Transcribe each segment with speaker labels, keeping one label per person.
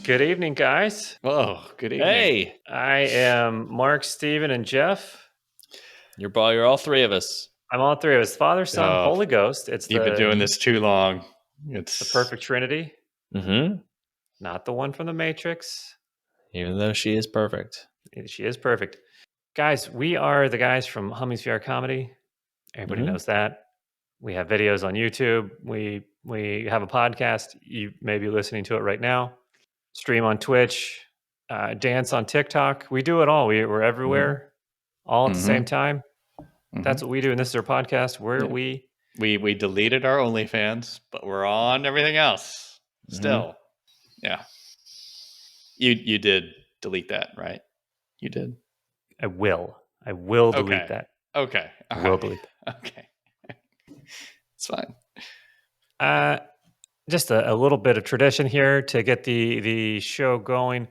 Speaker 1: Good evening, guys.
Speaker 2: Whoa, good evening.
Speaker 3: Hey,
Speaker 1: I am Mark, Steven, and Jeff.
Speaker 3: you're all three of us.
Speaker 1: I'm all three of us. Father, Son,
Speaker 2: Oh,
Speaker 1: Holy Ghost. It's
Speaker 2: You've been doing
Speaker 1: the
Speaker 2: this too long. It's
Speaker 1: perfect Trinity,
Speaker 3: Mm-hmm.
Speaker 1: not the one from the Matrix.
Speaker 3: Even though she is perfect.
Speaker 1: She is perfect. Guys, we are the guys from Hummy's VR Comedy. Everybody knows that. We have videos on YouTube. We have a podcast. You may be listening to it right now. Stream on Twitch. Dance on TikTok. We do it all. We're everywhere, all at the same time. That's what we do, and this is our podcast where we
Speaker 2: deleted our OnlyFans, but we're on everything else still. Yeah. You did delete that, right? You did.
Speaker 1: I will delete that.
Speaker 2: Okay.
Speaker 1: I will delete that.
Speaker 2: Okay. It's fine.
Speaker 1: Just a little bit of tradition here to get the show going.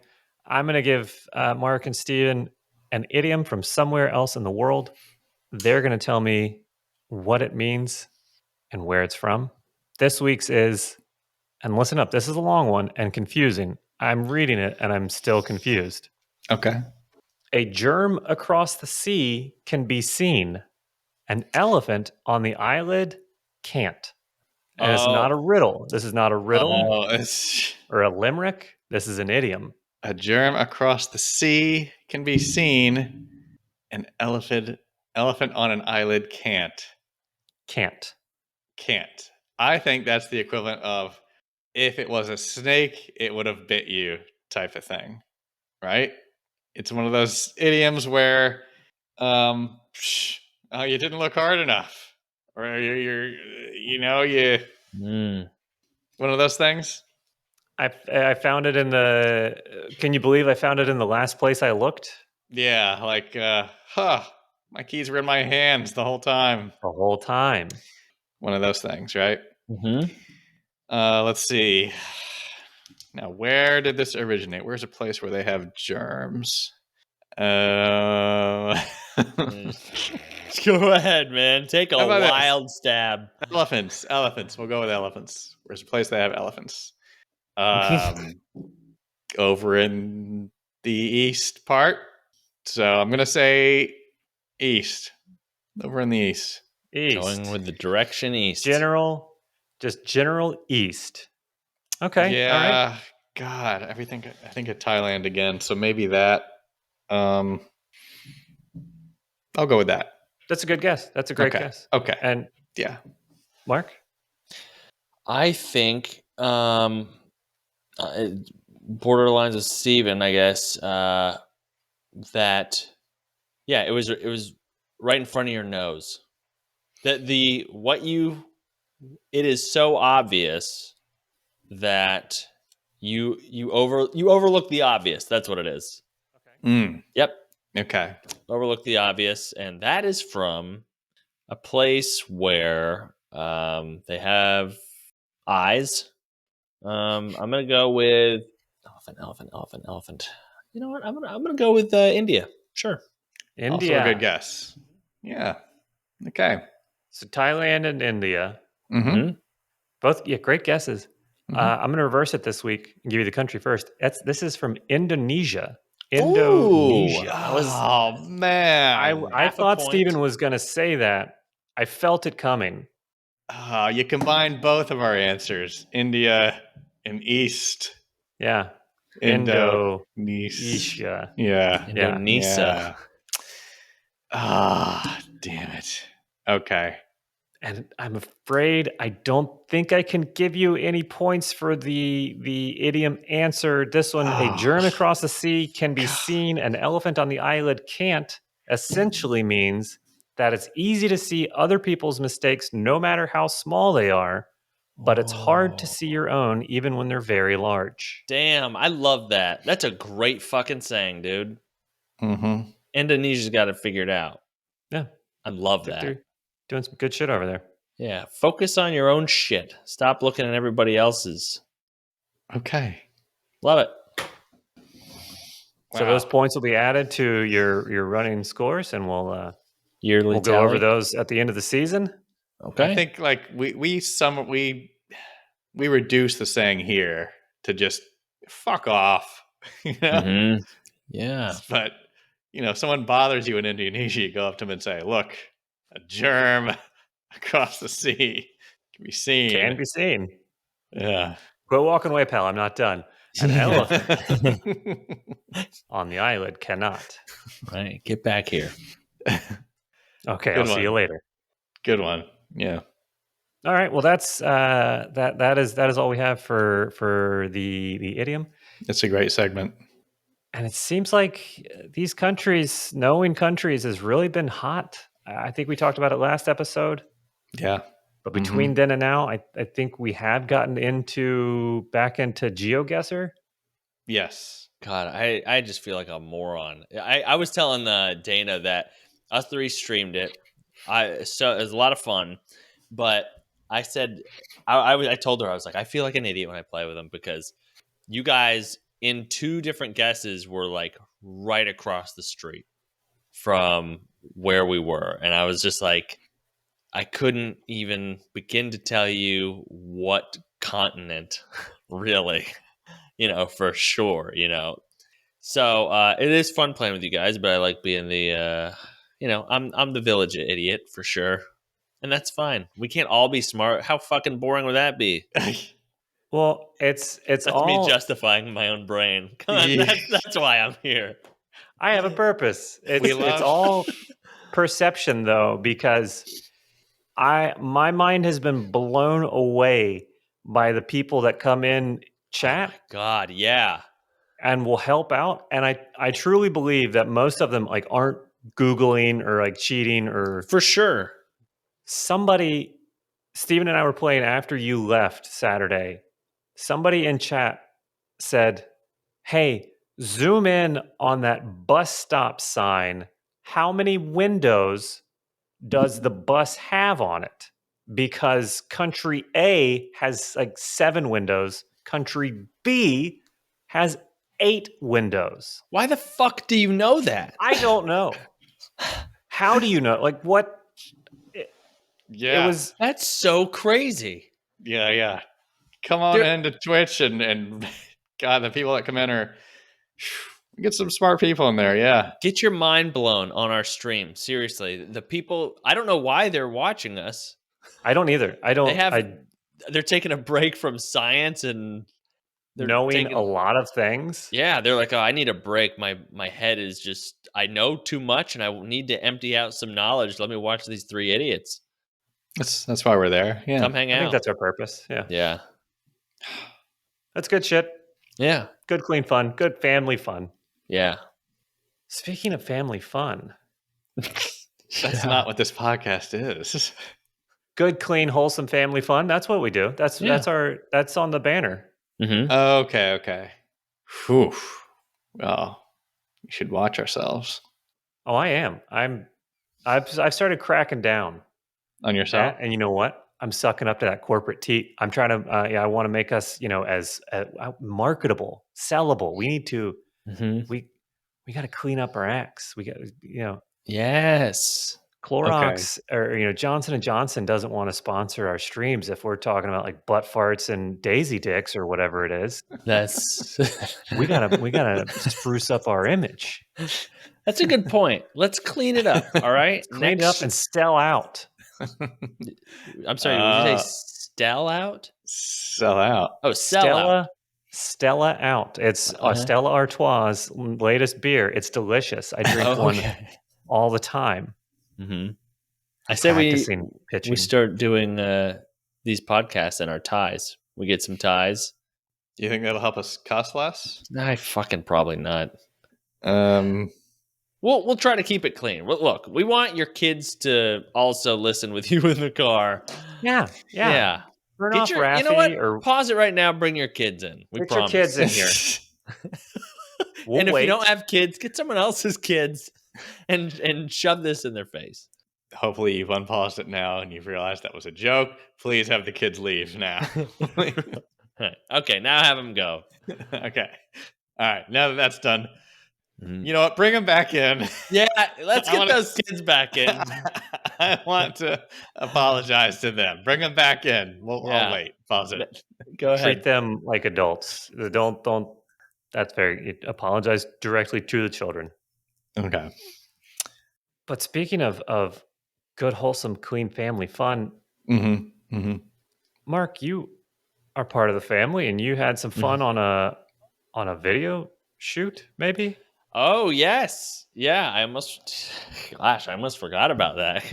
Speaker 1: I'm going to give Mark and Steven an idiom from somewhere else in the world. They're going to tell me what it means and where it's from. This week's is, and listen up, this is a long one and confusing. I'm reading it and I'm still confused.
Speaker 2: Okay.
Speaker 1: A germ across the sea can be seen. An elephant on the eyelid can't. And it's not a riddle. This is not a riddle or a limerick. This is an idiom.
Speaker 2: A germ across the sea can be seen. An elephant on an eyelid can't.
Speaker 1: Can't.
Speaker 2: I think that's the equivalent of if it was a snake, it would have bit you type of thing, right? It's one of those idioms where, you didn't look hard enough, or one of those things.
Speaker 1: I found it in the. Can you believe I found it in the last place I looked?
Speaker 2: Yeah, like, my keys were in my hands the whole time.
Speaker 1: The whole time.
Speaker 2: One of those things, right?
Speaker 3: Mm-hmm.
Speaker 2: Let's see. Now, where did this originate? Where's a place where they have germs?
Speaker 3: Go ahead, man. Take a wild stab.
Speaker 2: Elephants. We'll go with elephants. Where's a place they have elephants? Over in the east part. So I'm going to say east. Over in the east.
Speaker 3: Going with the direction east.
Speaker 1: General east. Okay.
Speaker 2: Yeah.
Speaker 1: All right.
Speaker 2: God, I think of Thailand again. So maybe that. I'll go with that.
Speaker 1: That's a good guess. That's a great guess.
Speaker 2: Okay.
Speaker 1: And
Speaker 2: yeah,
Speaker 1: Mark?
Speaker 3: I think borderlines of Steven, I guess, that it was right in front of your nose. That it is so obvious that you overlook the obvious. That's what it is.
Speaker 2: Okay.
Speaker 3: Yep.
Speaker 2: Okay.
Speaker 3: Overlook the obvious, and that is from a place where they have eyes. I'm gonna go with elephant. You know what? I'm gonna go with India. Sure.
Speaker 1: India.
Speaker 2: Also a good guess. Yeah. Okay.
Speaker 1: So Thailand and India.
Speaker 2: Mm-hmm.
Speaker 1: Both, great guesses.
Speaker 2: Mm-hmm.
Speaker 1: I'm going to reverse it this week and give you the country first. This is from Indonesia.
Speaker 3: Indonesia.
Speaker 2: Oh man!
Speaker 1: I thought Steven was going to say that. I felt it coming.
Speaker 2: You combined both of our answers, India and East.
Speaker 1: Yeah.
Speaker 2: Indonesia. Yeah.
Speaker 3: Indonesia.
Speaker 2: Damn it. Okay.
Speaker 1: And I'm afraid I don't think I can give you any points for the idiom answer. This one, a germ across the sea can be seen, an elephant on the eyelid can't, essentially means that it's easy to see other people's mistakes no matter how small they are, but it's hard to see your own even when they're very large.
Speaker 3: Damn, I love that. That's a great fucking saying, dude.
Speaker 2: Mm-hmm.
Speaker 3: Indonesia's got it figured out.
Speaker 1: Yeah.
Speaker 3: I love that.
Speaker 1: They're doing some good shit over there.
Speaker 3: Yeah. Focus on your own shit. Stop looking at everybody else's.
Speaker 2: Okay.
Speaker 3: Love it.
Speaker 1: So those points will be added to your running scores, and we'll
Speaker 3: yearly
Speaker 1: go over those at the end of the season.
Speaker 3: Okay.
Speaker 2: I think like we we reduce the saying here to just fuck off.
Speaker 3: Mm-hmm. Yeah.
Speaker 2: But if someone bothers you in Indonesia, you go up to them and say, "Look, a germ across the sea can be seen."
Speaker 1: Can be seen.
Speaker 2: Yeah.
Speaker 1: Quit walking away, pal. I'm not done. An elephant on the eyelid cannot.
Speaker 3: Right. Get back here.
Speaker 1: Okay,
Speaker 2: Good
Speaker 1: I'll see you
Speaker 2: one.
Speaker 1: later.
Speaker 2: Good one. Yeah.
Speaker 1: All right. Well, that's that is all we have for the idiom.
Speaker 2: It's a great segment.
Speaker 1: And it seems like these countries, knowing countries, has really been hot. I think we talked about it last episode.
Speaker 2: Yeah.
Speaker 1: But between then and now, I think we have gotten back into GeoGuessr.
Speaker 2: Yes.
Speaker 3: God, I just feel like a moron. I was telling Dana that us three streamed it. So it was a lot of fun, but I said I told her, I was like, I feel like an idiot when I play with them because you guys in two different guesses were like right across the street from where we were, and I was just like, I couldn't even begin to tell you what continent, really, for sure, So it is fun playing with you guys, but I like being the, I'm the village idiot for sure, and that's fine. We can't all be smart. How fucking boring would that be?
Speaker 1: Well, it's
Speaker 3: That's
Speaker 1: all
Speaker 3: me justifying my own brain. Come on,
Speaker 2: Yeah.
Speaker 3: that's why I'm here.
Speaker 1: I have a purpose. It's
Speaker 2: We love-
Speaker 1: all perception though, because my mind has been blown away by the people that come in chat
Speaker 3: Oh my God, yeah.
Speaker 1: and will help out. And I truly believe that most of them like aren't Googling or like cheating or
Speaker 3: For sure.
Speaker 1: somebody. Steven and I were playing after you left Saturday. Somebody in chat said, "Hey, zoom in on that bus stop sign. How many windows does the bus have on it?" Because country A has like 7 windows, country B has 8 windows.
Speaker 3: Why the fuck do you know that?
Speaker 1: I don't know. How do you know? Like what?
Speaker 2: Yeah.
Speaker 1: It was
Speaker 3: That's so crazy.
Speaker 2: Yeah. Come on
Speaker 3: Dude.
Speaker 2: into Twitch and God, the people that come in are get some smart people in there. Yeah.
Speaker 3: Get your mind blown on our stream. Seriously, the people. I don't know why they're watching us.
Speaker 1: I don't either.
Speaker 3: They're taking a break from science and they're
Speaker 1: knowing
Speaker 3: taking
Speaker 1: a lot of things.
Speaker 3: Yeah, they're like, oh, I need a break. My head is just, I know too much and I need to empty out some knowledge. Let me watch these three idiots.
Speaker 2: That's why we're there. Yeah.
Speaker 3: Come hang
Speaker 1: I
Speaker 3: out.
Speaker 1: think that's our purpose. Yeah.
Speaker 3: Yeah.
Speaker 1: That's good shit.
Speaker 3: Yeah.
Speaker 1: Good, clean fun. Good family fun.
Speaker 3: Yeah.
Speaker 1: Speaking of family fun,
Speaker 2: That's not what this podcast is.
Speaker 1: good, clean, wholesome family fun. That's what we do. That's on the banner.
Speaker 3: Mm-hmm.
Speaker 2: Okay. Whew. Well, we should watch ourselves.
Speaker 1: Oh, I am. I've started cracking down
Speaker 2: On yourself?
Speaker 1: that, and you know what? I'm sucking up to that corporate teat. I'm trying to. I want to make us, as marketable, sellable. We need to.
Speaker 3: Mm-hmm.
Speaker 1: We got to clean up our acts. We got,
Speaker 3: Yes.
Speaker 1: Clorox or Johnson and Johnson doesn't want to sponsor our streams if we're talking about like butt farts and daisy dicks or whatever it is.
Speaker 3: That's
Speaker 1: We gotta spruce up our image.
Speaker 3: That's a good point. Let's clean it up. All right.
Speaker 1: Clean it up and sell out.
Speaker 3: I'm sorry, would you say stell out?
Speaker 2: Sell out.
Speaker 3: Oh, sell out.
Speaker 1: Stella out. It's Stella Artois' latest beer. It's delicious. I drink one all the time.
Speaker 3: Mm-hmm. I say we
Speaker 1: pitching.
Speaker 3: start doing these podcasts in our ties. We get some ties.
Speaker 2: Do you think that'll help us cuss less?
Speaker 3: I fucking probably not.
Speaker 2: We'll
Speaker 3: try to keep it clean. Well, look, we want your kids to also listen with you in the car.
Speaker 1: Yeah. Turn off Raffy,
Speaker 3: you know what?
Speaker 1: or
Speaker 3: Pause it right now. Bring your kids in. We
Speaker 1: get
Speaker 3: promise.
Speaker 1: your kids in here.
Speaker 3: And if you don't have kids, get someone else's kids and shove this in their face.
Speaker 2: Hopefully you've unpaused it now and you've realized that was a joke. Please have the kids leave now.
Speaker 3: Okay, now have them go.
Speaker 2: Okay. All right. Now that that's done,
Speaker 3: Mm-hmm.
Speaker 2: you know what? Bring them back in.
Speaker 3: Yeah, let's get those kids back in.
Speaker 2: I want to apologize to them. Bring them back in. I'll
Speaker 3: Yeah.
Speaker 2: wait. Pause it.
Speaker 3: Go
Speaker 1: Treat
Speaker 3: ahead.
Speaker 1: them like adults. Don't. That's very. Apologize directly to the children.
Speaker 2: Okay.
Speaker 1: But speaking of good, wholesome, clean family fun,
Speaker 2: Mm-hmm. Mm-hmm.
Speaker 1: Mark, you are part of the family, and you had some fun on a video shoot, maybe.
Speaker 3: Oh yes, yeah. I almost forgot about that.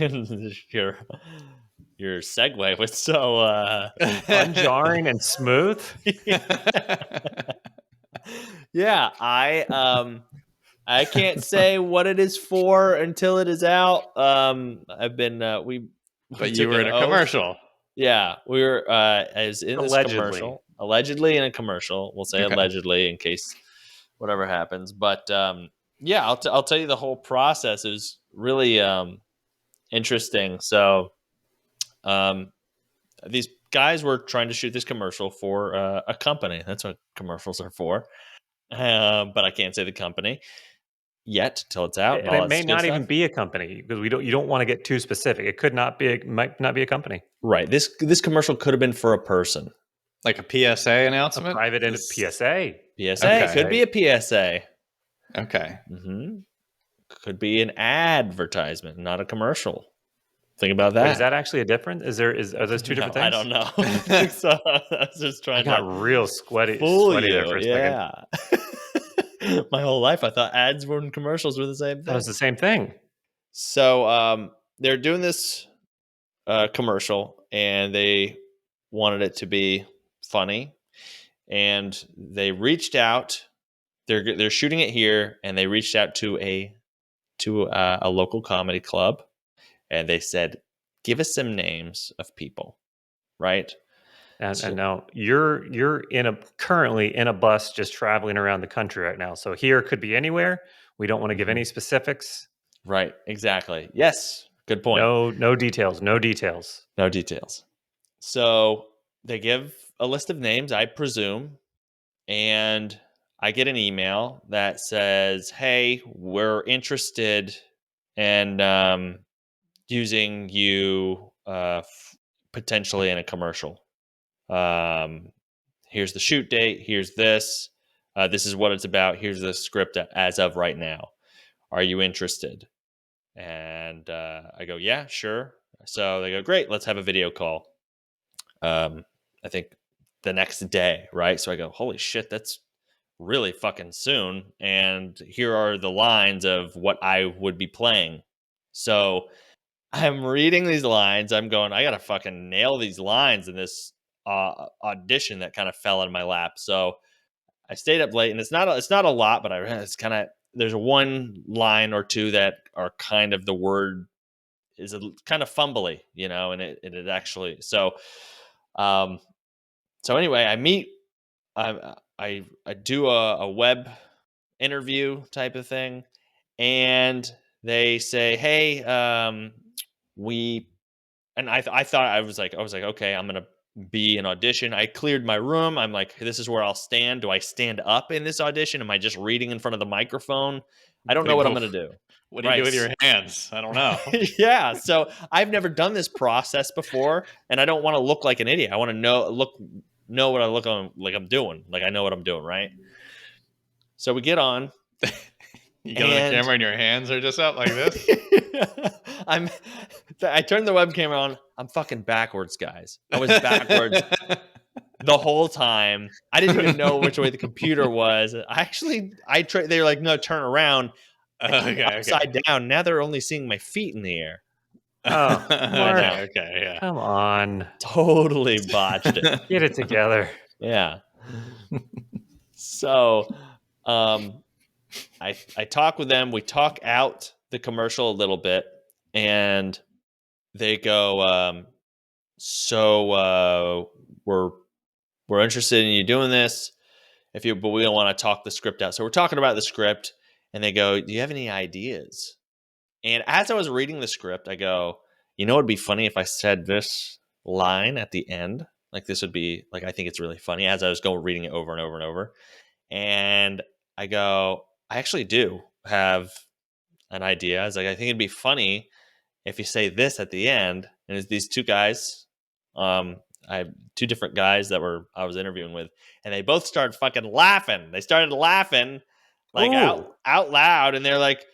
Speaker 3: Your segue was so.
Speaker 1: Unjarring and smooth.
Speaker 3: Yeah, I can't say what it is for until it is out. I've been we
Speaker 2: But you
Speaker 3: took
Speaker 2: were
Speaker 3: an
Speaker 2: in a
Speaker 3: oath.
Speaker 2: commercial.
Speaker 3: Yeah, we were as in this
Speaker 1: Allegedly.
Speaker 3: allegedly in a commercial. We'll say
Speaker 2: Okay.
Speaker 3: allegedly in case whatever happens. But yeah, I'll tell you the whole process. It was really interesting. So these guys were trying to shoot this commercial for a company. That's what commercials are for. But I can't say the company yet until it's out and
Speaker 1: And
Speaker 3: all
Speaker 1: it
Speaker 3: that
Speaker 1: may
Speaker 3: good
Speaker 1: not even
Speaker 3: stuff.
Speaker 1: be a company because you don't want to get too specific. It could not be might not be a company.
Speaker 3: Right. This commercial could have been for a person.
Speaker 2: Like a PSA
Speaker 1: A
Speaker 2: announcement?
Speaker 1: private PSA.
Speaker 3: PSA
Speaker 2: Okay.
Speaker 3: could be a PSA.
Speaker 2: Okay.
Speaker 3: Could be an advertisement, not a commercial. Think about
Speaker 1: Wait,
Speaker 3: that.
Speaker 1: is that actually a different? Are those two different things?
Speaker 3: I don't know. I think so. I was just
Speaker 1: I
Speaker 3: trying
Speaker 1: got
Speaker 3: to
Speaker 1: real sweaty
Speaker 3: fool
Speaker 1: there
Speaker 3: you.
Speaker 1: for a second.
Speaker 3: Yeah. My whole life, I thought ads and commercials were the same
Speaker 1: That was
Speaker 3: thing.
Speaker 1: the same thing.
Speaker 3: So they're doing this commercial, and they wanted it to be funny, and they reached out. They're shooting it here, and they reached out to a local comedy club, and they said, "Give us some names of people." Right?
Speaker 1: And now you're currently in a bus just traveling around the country right now. So here could be anywhere. We don't want to give any specifics.
Speaker 3: Right, exactly. Yes, good point.
Speaker 1: No details. No details.
Speaker 3: No details. So they give a list of names, I presume, and I get an email that says, "Hey, we're interested in using you potentially in a commercial. Here's the shoot date. Here's this. This is what it's about. Here's the script as of right now. Are you interested?" And I go, "Yeah, sure." So they go, "Great, let's have a video call." I think the next day, right? So I go, "Holy shit, that's really fucking soon." And here are the lines of what I would be playing. So I'm reading these lines. I'm going, I gotta fucking nail these lines in this audition that kind of fell in my lap. So I stayed up late, and it's not a lot, but it's kind of, there's one line or two that are kind of, the word is kind of fumbly, and it actually um so anyway, I do a web interview type of thing, and they say, "Hey, we," and I thought, I was like, okay, I'm gonna be an audition. I cleared my room. I'm like, this is where I'll stand. Do I stand up in this audition? Am I just reading in front of the microphone? I don't know what I'm gonna do.
Speaker 2: What do you do with your hands? I don't know.
Speaker 3: Yeah. So I've never done this process before, and I don't want to look like an idiot. I want to know what I look on, like I'm doing, like I know what I'm doing, right? So we get on.
Speaker 2: You get on the camera and your hands are just up like this.
Speaker 3: I turned the webcam on. I'm fucking backwards, guys. I was backwards the whole time. I didn't even know which way the computer was. They were like, "No, turn around." Upside down. Now they're only seeing my feet in the air.
Speaker 1: Oh, Mark,
Speaker 2: okay, yeah.
Speaker 1: come on.
Speaker 3: Totally botched it.
Speaker 1: Get it together.
Speaker 3: Yeah. So, I talk with them. We talk out the commercial a little bit, and they go, "So we're interested in you doing this. But we don't want to talk the script out." So we're talking about the script, and they go, "Do you have any ideas?" And as I was reading the script, I go, "It'd be funny if I said this line at the end. Like, this would be like, I think it's really funny." As I was going reading it over and over and over, and I go, "I actually do have an idea." I was like, "I think it'd be funny if you say this at the end, and it's these two guys, I have two different guys that I was interviewing with, and they both started fucking laughing. They started laughing like
Speaker 1: Ooh.
Speaker 3: out loud, and they're like,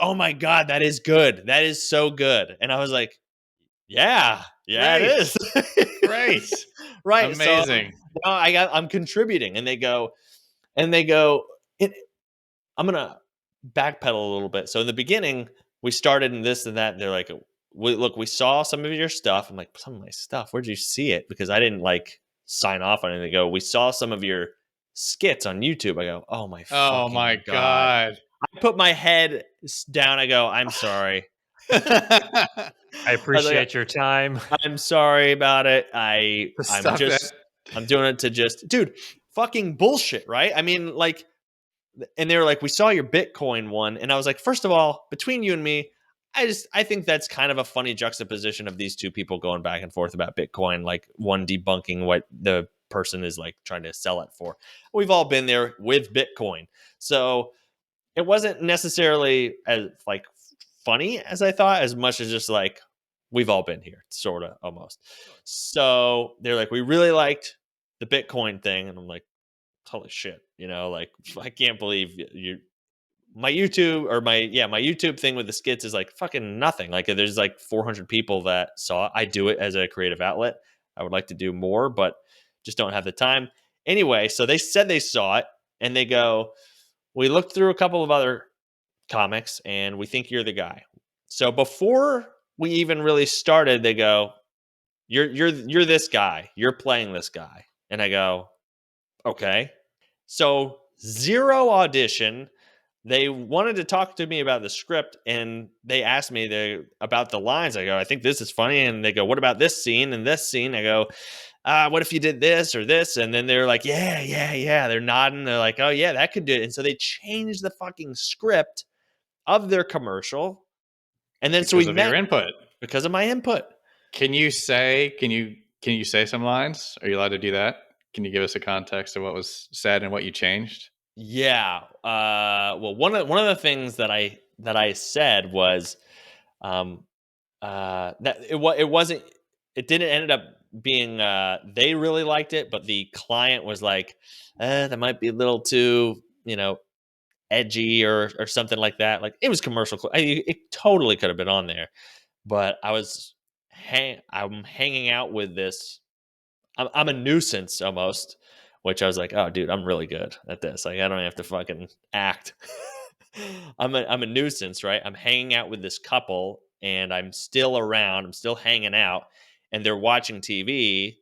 Speaker 3: oh my God, that is good. That is so good. And I was like, yeah, it
Speaker 2: Great.
Speaker 3: is.
Speaker 2: Great.
Speaker 3: Right.
Speaker 2: Amazing.
Speaker 3: So now I'm contributing, and they go, it, I'm gonna backpedal a little bit. So in the beginning, we started in this and that, and they're like, we saw some of your stuff. I'm like, some of my stuff. Where'd you see it? Because I didn't like sign off on it. They go, we saw some of your skits on YouTube. I go, oh my
Speaker 2: Oh
Speaker 3: fucking
Speaker 2: my
Speaker 3: God.
Speaker 2: God.
Speaker 3: I put my head down. I go, I'm sorry.
Speaker 1: I
Speaker 3: I was like,
Speaker 1: appreciate your time.
Speaker 3: I'm sorry about it.
Speaker 2: Stop it.
Speaker 3: I'm doing it to just, dude, fucking bullshit, right? I mean, like, and they were like, we saw your Bitcoin one. And I was like, first of all, between you and me, I think that's kind of a funny juxtaposition of these two people going back and forth about Bitcoin, like one debunking what the person is like trying to sell it for. We've all been there with Bitcoin. So it wasn't necessarily as like funny as I thought, as much as just like, we've all been here, sort of almost. So they're like, we really liked the Bitcoin thing. And I'm like, holy shit, like I can't believe my YouTube or my YouTube thing with the skits is like fucking nothing. Like there's like 400 people that saw it. I do it as a creative outlet. I would like to do more, but just don't have the time. Anyway, so they said they saw it, and they go, we looked through a couple of other comics and we think you're the guy. So before we even really started, they go, you're this guy. You're playing this guy. And I go, okay. So 0 audition. They wanted to talk to me about the script, and they asked me about the lines. I go, I think this is funny. And they go, what about this scene and this scene? I go, what if you did this or this? And then they're like, yeah. They're nodding. They're like, oh yeah, that could do it. And so they changed the fucking script of their commercial. And then so we met
Speaker 2: your input.
Speaker 3: because of my input.
Speaker 2: Can you say some lines? Are you allowed to do that? Can you give us a context of what was said and what you changed?
Speaker 3: Yeah. Well, one of the things that I said was, that it didn't end up being, they really liked it, but the client was like, that might be a little too, edgy or something like that. Like it was commercial. It totally could have been on there, but I'm hanging out with this. I'm a nuisance almost, which I was like, oh, dude, I'm really good at this. Like, I don't have to fucking act. I'm a nuisance, right? I'm hanging out with this couple, and I'm still around. I'm still hanging out, and they're watching TV,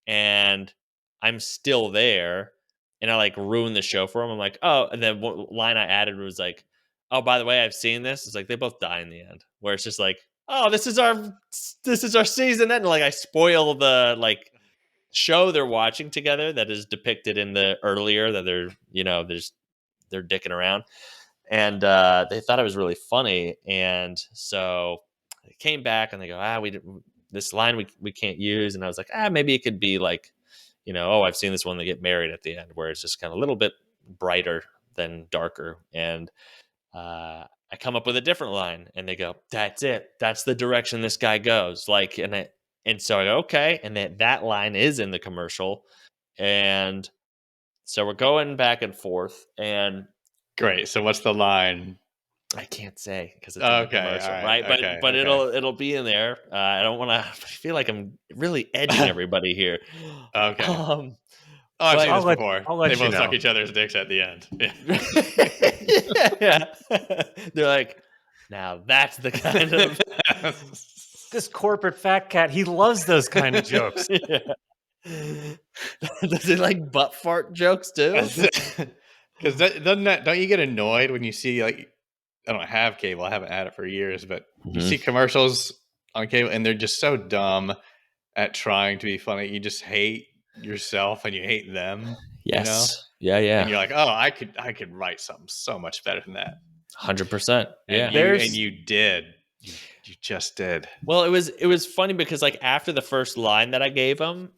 Speaker 3: and I'm still there, and I like ruin the show for them. I'm like, oh, and then one line I added was like, oh, by the way, I've seen this. It's like they both die in the end, where it's just like, oh, this is our season, and like I spoil the like show they're watching together that is depicted in the earlier that they're dicking around, and they thought it was really funny, and so they came back and they go, this line we can't use, and I was like, maybe it could be like, oh, I've seen this one, they get married at the end, where it's just kind of a little bit brighter than darker, and I come up with a different line, and they go, that's it, that's the direction this guy goes, like, and so I go, okay. And that line is in the commercial. And so we're going back and forth. And
Speaker 2: Great. So what's the line?
Speaker 3: I can't say because it's in the commercial, right? But
Speaker 2: okay.
Speaker 3: it'll be in there. I don't want to. I feel like I'm really edging everybody here.
Speaker 2: Okay.
Speaker 3: I've
Speaker 2: seen this before.
Speaker 1: I'll let
Speaker 2: they
Speaker 1: you
Speaker 2: both
Speaker 1: know.
Speaker 2: suck each other's dicks at the end.
Speaker 3: Yeah. They're like, now that's the kind of
Speaker 1: This corporate fat cat, he loves those kind of jokes.
Speaker 3: Yeah. Does he like butt fart jokes too?
Speaker 2: Because don't you get annoyed when you see, like, I don't have cable, I haven't had it for years, but you see commercials on cable and they're just so dumb at trying to be funny. You just hate yourself and you hate them.
Speaker 3: Yes. Yeah.
Speaker 2: And you're like, oh, I could write something so much better than that.
Speaker 3: 100%. Yeah.
Speaker 2: And you did. You just did.
Speaker 3: Well, it was funny because like after the first line that I gave him,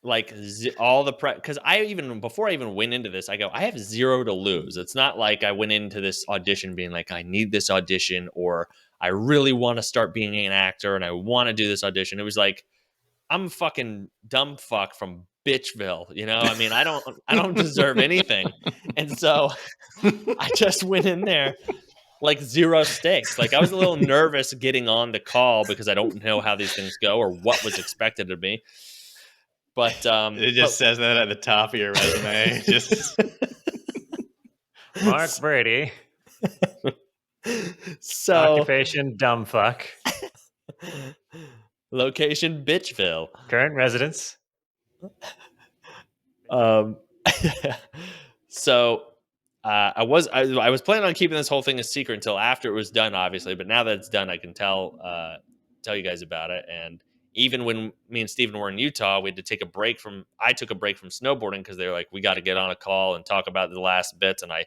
Speaker 3: like all the prep, because before I even went into this, I go, I have 0 to lose. It's not like I went into this audition being like, I need this audition or I really want to start being an actor and I want to do this audition. It was like, I'm a fucking dumb fuck from Bitchville, you know? I mean, I don't deserve anything. And so I just went in there like zero stakes. Like I was a little nervous getting on the call because I don't know how these things go or what was expected of me. But
Speaker 2: It just says that at the top of your resume. Just
Speaker 1: Mark Brady,
Speaker 3: so
Speaker 1: occupation dumb fuck,
Speaker 3: location Bitchville.
Speaker 1: current residence.
Speaker 3: Um, so I was planning on keeping this whole thing a secret until after it was done, obviously. But now that it's done, I can tell you guys about it. And even when me and Steven were in Utah, we had to take a break from. I took a break from snowboarding because they were like, "We got to get on a call and talk about the last bits." And I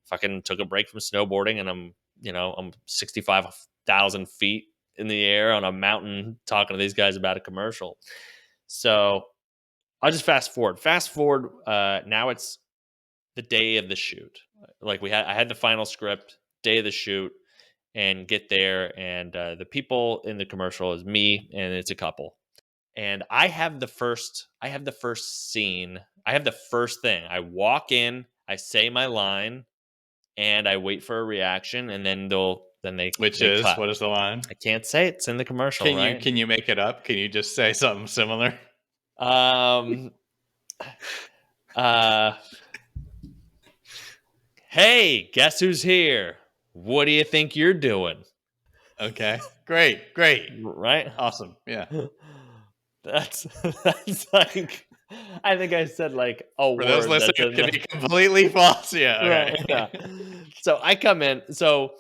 Speaker 3: fucking took a break from snowboarding, and I'm 65,000 feet in the air on a mountain talking to these guys about a commercial. So I'll just fast forward. Now it's the day of the shoot. Like I had the final script, day of the shoot, and get there, and the people in the commercial is me, and it's a couple. And I have the first scene. I have the first thing. I walk in, I say my line, and I wait for a reaction, and then they cut.
Speaker 2: what is the line?
Speaker 3: I can't say it. It's in the commercial, right?
Speaker 2: Can you make it up? Can you just say something similar?
Speaker 3: Hey, guess who's here? What do you think you're doing?
Speaker 2: Okay, great,
Speaker 3: Right?
Speaker 2: awesome, yeah.
Speaker 3: That's like, I think I said like a
Speaker 2: For
Speaker 3: word.
Speaker 2: those listening, it could be completely false. Yeah, okay.
Speaker 3: Right. Yeah. So I come in. So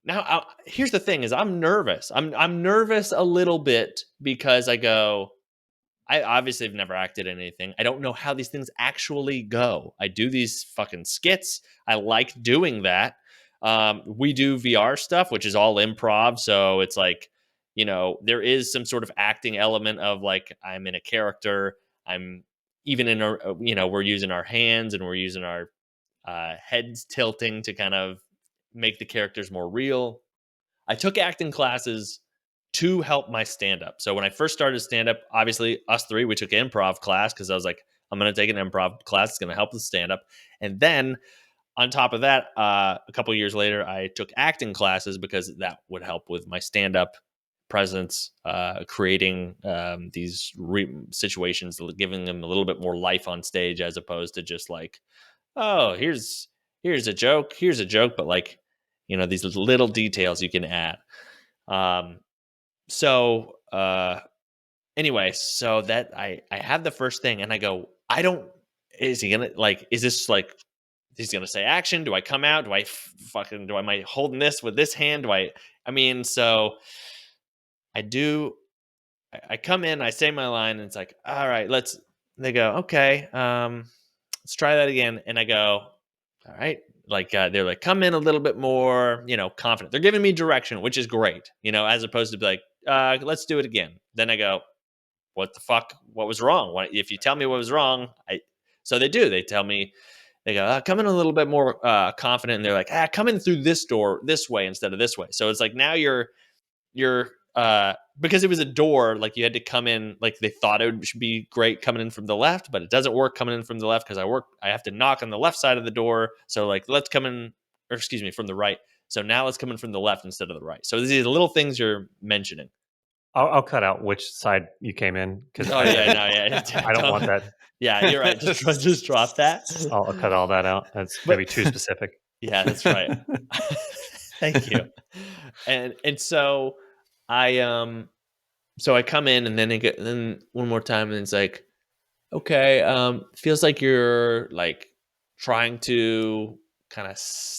Speaker 3: now here's the thing: is I'm nervous. I'm nervous a little bit because I go. I obviously have never acted in anything. I don't know how these things actually go. I do these fucking skits. I like doing that. We do VR stuff, which is all improv. So it's like, there is some sort of acting element of like, I'm in a character. I'm even in we're using our hands and we're using our heads tilting to kind of make the characters more real. I took acting classes to help my stand up. So when I first started stand up, obviously us three, we took an improv class because I was like, I'm going to take an improv class. It's going to help with stand up. And then on top of that, a couple of years later, I took acting classes because that would help with my stand up presence, creating these situations, giving them a little bit more life on stage as opposed to just like, oh, here's a joke, but like, these little details you can add. So anyway, so that I have the first thing and I go, is he gonna like, is this like, he's gonna say action? Do I come out? Do I am I holding this with this hand? So I do, I come in, I say my line and it's like, all right, they go, okay, let's try that again. And I go, all right. Like they're like, come in a little bit more, confident. They're giving me direction, which is great, as opposed to be like, let's do it again. Then I go, what the fuck? What was wrong? If you tell me what was wrong, so they do. They tell me, they go, come in a little bit more confident, and they're like, come in through this door this way instead of this way. So it's like now you're because it was a door, like you had to come in, like they thought it should be great coming in from the left, but it doesn't work coming in from the left because I have to knock on the left side of the door. So like, let's come in, or excuse me, from the right. So now let's come in from the left instead of the right. So these are the little things you're mentioning.
Speaker 1: I'll cut out which side you came in because
Speaker 3: I
Speaker 1: don't want that.
Speaker 3: Yeah, you're right. Just drop that.
Speaker 1: I'll cut all that out. That's maybe too specific.
Speaker 3: Yeah, that's right. Thank you. And so I come in and then one more time and it's like, okay, feels like you're like trying to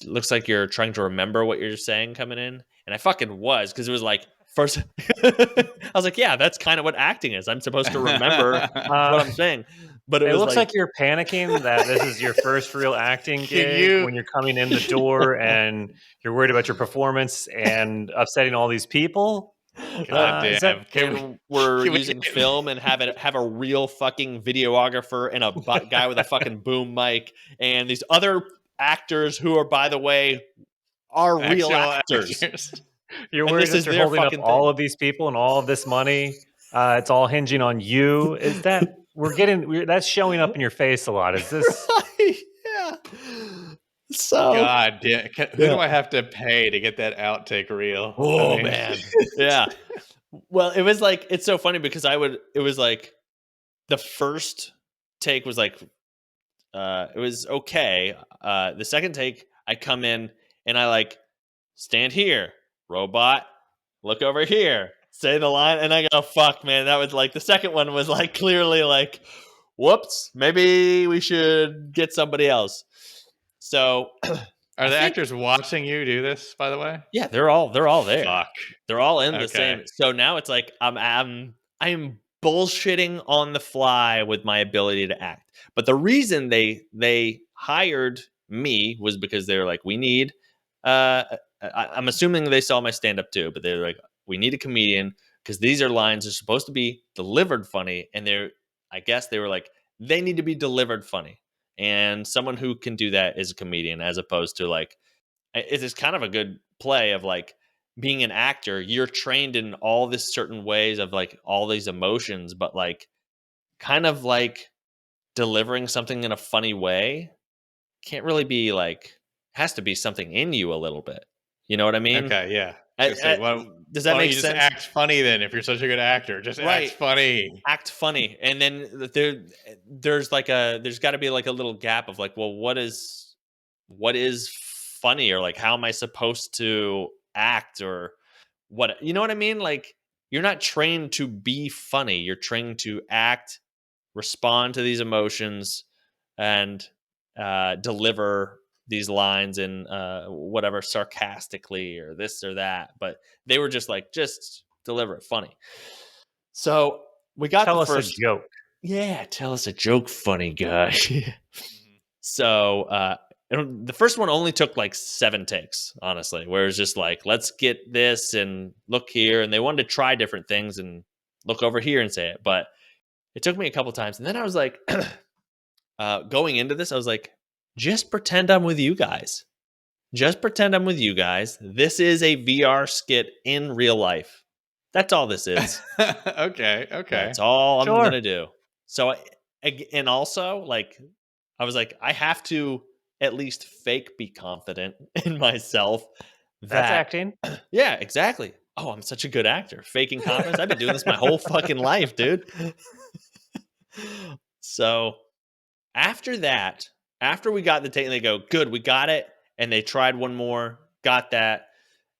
Speaker 3: looks like you're trying to remember what you're saying coming in. And I fucking was, because it was like first I was like, yeah, that's kind of what acting is. I'm supposed to remember what I'm saying. But it
Speaker 1: looks like you're panicking that this is your first real acting gig when you're coming in the door and you're worried about your performance and upsetting all these people.
Speaker 2: God damn.
Speaker 3: We're using film and have a real fucking videographer and a guy with a fucking boom mic and these other actors who are, by the way, are real actors.
Speaker 1: You're
Speaker 3: And
Speaker 1: worried
Speaker 3: this
Speaker 1: that
Speaker 3: is
Speaker 1: you're
Speaker 3: their
Speaker 1: holding up
Speaker 3: fucking
Speaker 1: all
Speaker 3: thing.
Speaker 1: of these people and all of this money. It's all hinging on you. Is that that's showing up in your face a lot? Is this?
Speaker 3: Right. Yeah. So
Speaker 2: God damn. Who do
Speaker 3: yeah.
Speaker 2: I have to pay to get that outtake reel? I
Speaker 3: Oh
Speaker 2: mean,
Speaker 3: man. Yeah. Well, it was like it's so funny because it was like the first take was like it was okay. The second take, I come in and I like stand here, robot, look over here, say the line, and I go, fuck, man. That was like the second one was like clearly like, whoops, maybe we should get somebody else. So
Speaker 2: are
Speaker 3: I
Speaker 2: the
Speaker 3: think
Speaker 2: actors watching you do this, by the way?
Speaker 3: yeah, they're all there.
Speaker 2: Fuck.
Speaker 3: They're all in the
Speaker 2: Okay.
Speaker 3: same. So now it's like I'm bullshitting on the fly with my ability to act. But the reason they hired me was because they were like, we need. I'm assuming they saw my stand up too, but they're like, we need a comedian because these are lines that are supposed to be delivered funny, and I guess they were like, they need to be delivered funny, and someone who can do that is a comedian, as opposed to like it is kind of a good play of like being an actor. You're trained in all this certain ways of like all these emotions, but like kind of like delivering something in a funny way can't really be like has to be something in you a little bit. You know what I mean?
Speaker 2: Okay. Yeah. I was
Speaker 3: I,
Speaker 2: gonna say,
Speaker 3: I,
Speaker 2: why
Speaker 3: does that
Speaker 2: don't
Speaker 3: make
Speaker 2: you just
Speaker 3: sense?
Speaker 2: act funny then? If you're such a good actor, just act
Speaker 3: Right.
Speaker 2: funny.
Speaker 3: Act funny, and then there's like there's got to be like a little gap of like, well, what is funny, or like how am I supposed to act, or what, you know what I mean? Like you're not trained to be funny. You're trained to act, respond to these emotions, and deliver these lines in whatever sarcastically or this or that. But they were just like, just deliver it funny. So we got the
Speaker 1: Tell us a
Speaker 3: first.
Speaker 1: joke.
Speaker 3: Yeah, tell us a joke, funny guy.
Speaker 2: Mhm.
Speaker 3: So the first one only took like 7 takes, honestly, where it's just like, let's get this and look here. And they wanted to try different things and look over here and say it. But it took me a couple times. And then I was like, going into this, I was like, just pretend I'm with you guys. Just pretend I'm with you guys. This is a VR skit in real life. That's all this is.
Speaker 2: Okay. Okay.
Speaker 3: That's all I'm
Speaker 1: Sure.
Speaker 3: gonna do. So, and also, like, I was like, I have to at least fake be confident in myself.
Speaker 1: That's
Speaker 3: That,
Speaker 1: acting.
Speaker 3: yeah, exactly. Oh, I'm such a good actor. Faking confidence. I've been doing this my whole fucking life, dude. So after that, after we got the take, and they go, good, we got it. And they tried one more, got that.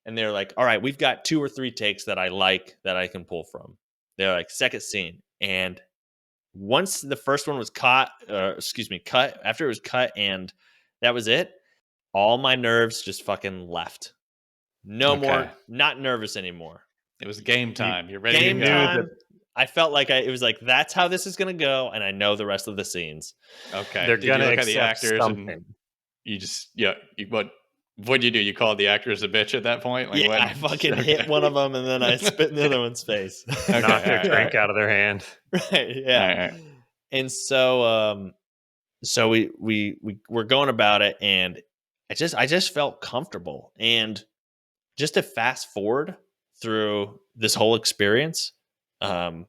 Speaker 3: And they're like, all right, we've got 2 or 3 takes that I like that I can pull from. They're like, second scene. And once the first one was cut, after it was cut and that was it, all my nerves just fucking left. No
Speaker 2: Okay.
Speaker 3: more, not nervous anymore.
Speaker 2: It was game
Speaker 1: You,
Speaker 2: time. You're ready
Speaker 1: you
Speaker 2: to
Speaker 3: Game
Speaker 2: go.
Speaker 1: knew that
Speaker 3: time. I felt like it was like, that's how this is going to go. And I know the rest of the scenes.
Speaker 2: Okay.
Speaker 1: they're
Speaker 2: Did you
Speaker 1: gonna
Speaker 2: look at the
Speaker 1: accept
Speaker 2: actors and
Speaker 1: something.
Speaker 2: you just what'd you do? You called the actors a bitch at that point? Like
Speaker 3: Yeah,
Speaker 2: what?
Speaker 3: I fucking
Speaker 2: Okay.
Speaker 3: hit one of them and then I spit in the other one's face.
Speaker 2: Okay.
Speaker 1: Knock their
Speaker 2: All right.
Speaker 1: drink out of their hand.
Speaker 3: Right.
Speaker 2: All
Speaker 3: Yeah.
Speaker 2: right.
Speaker 3: And so so we were going about it, and I just felt comfortable. And just to fast forward through this whole experience, I've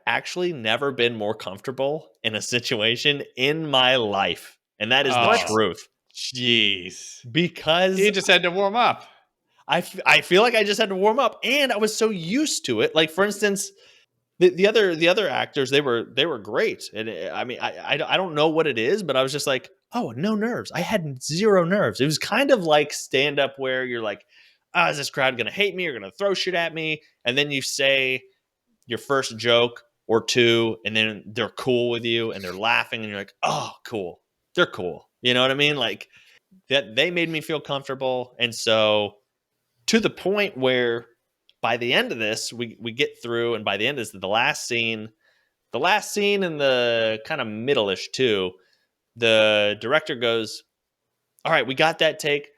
Speaker 3: actually never been more comfortable in a situation in my life, and that is the
Speaker 2: Oh,
Speaker 3: truth.
Speaker 2: jeez.
Speaker 3: Because
Speaker 2: You just had to warm up.
Speaker 3: I feel like I just had to warm up, and I was so used to it. Like, for instance, the other actors, they were great, and I mean, I don't know what it is, but I was just like, oh, no nerves. I had 0 nerves. It was kind of like stand up where you're like, oh, is this crowd gonna hate me or gonna throw shit at me? And then you say your first joke or 2, and then they're cool with you and they're laughing, and you're like, oh, cool. They're cool. You know what I mean? Like that, they made me feel comfortable, and so to the point where by the end of this, we get through, and by the end is the last scene in the kind of middle-ish too. The director goes, all right, we got that take.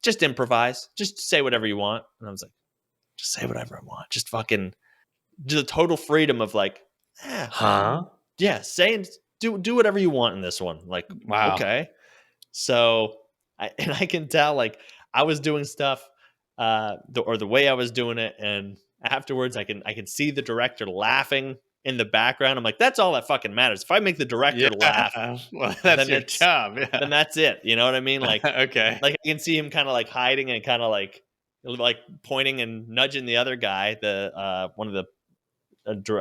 Speaker 3: Just improvise. Just say whatever you want. And I was like, just say whatever I want. Just fucking the total freedom of like,
Speaker 1: Huh?
Speaker 3: yeah, say and do whatever you want in this one. Like,
Speaker 2: Wow.
Speaker 3: okay. So and I can tell like I was doing stuff the way I was doing it, and afterwards I can see the director laughing in the background. I'm like, that's all that fucking matters. If I make the director laugh,
Speaker 2: well, that's
Speaker 3: then
Speaker 2: your job.
Speaker 3: then
Speaker 2: Yeah.
Speaker 3: that's it. You know what I mean?
Speaker 2: Okay.
Speaker 3: Like I can see him kind of like hiding and kind of like pointing and nudging the other guy, the one of the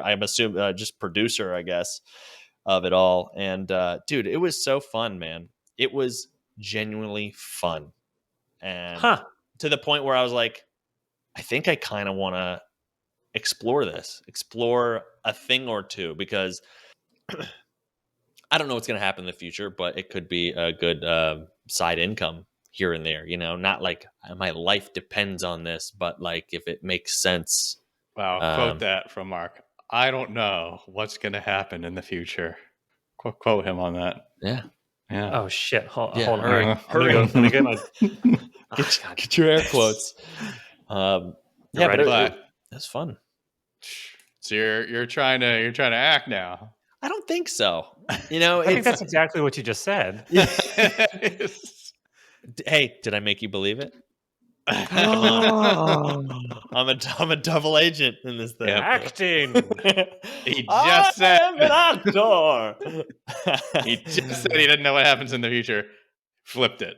Speaker 3: I'm assuming just producer, I guess, of it all. And dude, it was so fun, man. It was genuinely fun, and
Speaker 1: Huh.
Speaker 3: to the point where I was like, I think I kind of want to explore a thing or two, because I don't know what's going to happen in the future, but it could be a good side income here and there. You know, not like my life depends on this, but like if it makes sense.
Speaker 2: Wow. Quote that from Mark. I don't know what's going to happen in the future. Quote him on that.
Speaker 3: Yeah.
Speaker 2: Yeah.
Speaker 1: Oh shit! Hold
Speaker 3: Yeah,
Speaker 1: on.
Speaker 3: hurry,
Speaker 1: I'm
Speaker 3: hurry.
Speaker 1: gonna go. Let me get my.
Speaker 3: Get,
Speaker 1: God.
Speaker 3: get your air quotes. Yeah, but
Speaker 1: ready?
Speaker 3: it was fun.
Speaker 2: So you're trying to act now.
Speaker 3: I don't think so. You know,
Speaker 1: I think that's exactly what you just said.
Speaker 3: Hey, did I make you believe it? Come on.
Speaker 1: Oh,
Speaker 3: I'm a double agent in this thing.
Speaker 2: Yep.
Speaker 1: acting.
Speaker 2: He just said
Speaker 3: I am an actor.
Speaker 2: he just said he didn't know what happens in the future. Flipped it.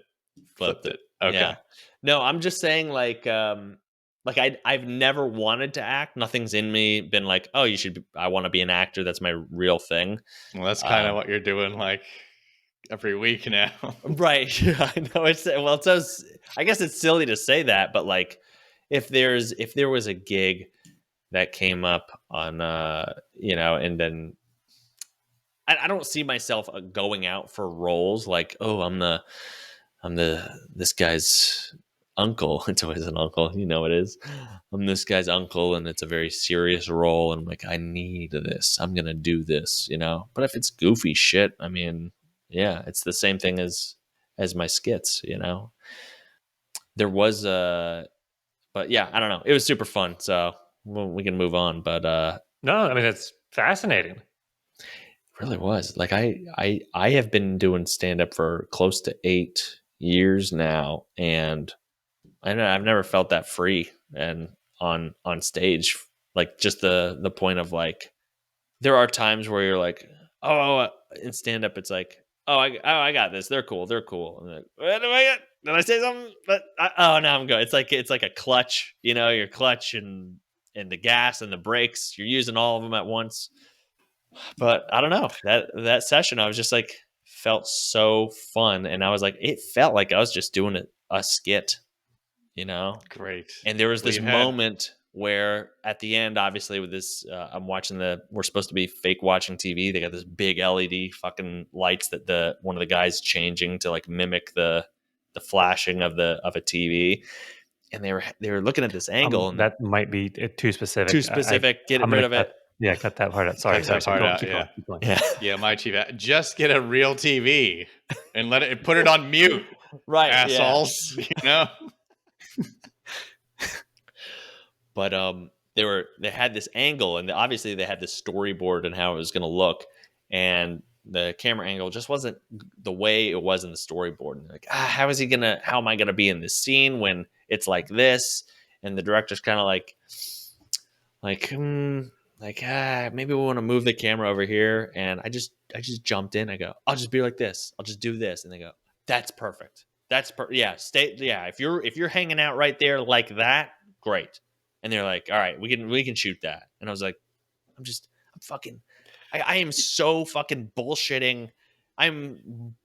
Speaker 3: Flipped it.
Speaker 2: Okay.
Speaker 3: Yeah. No, I'm just saying, like I've never wanted to act. Nothing's in me been like, oh, you should. I want to be an actor. That's my real thing.
Speaker 2: Well, that's kind of what you're doing like every week now.
Speaker 3: Right. I know it's so. I guess it's silly to say that, but like, if there was a gig that came up on, and then I don't see myself going out for roles like, oh, I'm this guy's uncle. It's always an uncle, you know it is. I'm this guy's uncle, and it's a very serious role. And I'm like, I need this. I'm gonna do this, you know. But if it's goofy shit, I mean, yeah, it's the same thing as my skits, you know. There was but yeah, I don't know. It was super fun, so we can move on. But
Speaker 1: No, I mean it's fascinating.
Speaker 3: really was like I have been doing stand up for close to 8 years now, and I've never felt that free and on stage. Like just the point of like, there are times where you're like, oh, in stand up it's like, I got this. They're cool. And like, what am I got? Did I say something? But no, I'm good. It's like a clutch. You know, your clutch and the gas and the brakes. You're using all of them at once. But I don't know, that session, I was just like, felt so fun, and I was like, it felt like I was just doing a skit, you know.
Speaker 2: Great.
Speaker 3: And there was this
Speaker 2: We've had-
Speaker 3: moment where at the end, obviously with this, I'm watching we're supposed to be fake watching TV. They got this big LED fucking lights that one of the guys changing to like mimic the flashing of a TV. And they were looking at this angle, and
Speaker 1: That might be too specific.
Speaker 3: too specific. Get
Speaker 1: I'm
Speaker 3: rid
Speaker 1: gonna
Speaker 3: of it.
Speaker 1: Yeah, cut that part out. Sorry.
Speaker 2: Cut that part out,
Speaker 1: Keep
Speaker 2: yeah.
Speaker 1: going.
Speaker 3: Yeah.
Speaker 2: Yeah, my chief. Just get a real TV and put it on mute,
Speaker 3: Right.
Speaker 2: assholes.
Speaker 3: Yeah.
Speaker 2: You know.
Speaker 3: But they had this angle, and obviously they had this storyboard and how it was going to look, and the camera angle just wasn't the way it was in the storyboard. And like, how am I gonna be in this scene when it's like this? And the director's kind of like maybe we want to move the camera over here. And I just jumped in. I go, I'll just be like this. I'll just do this. And they go, that's perfect. Yeah. Yeah. If you're hanging out right there like that, great. And they're like, all right, we can shoot that. And I was like, I am so fucking bullshitting. I'm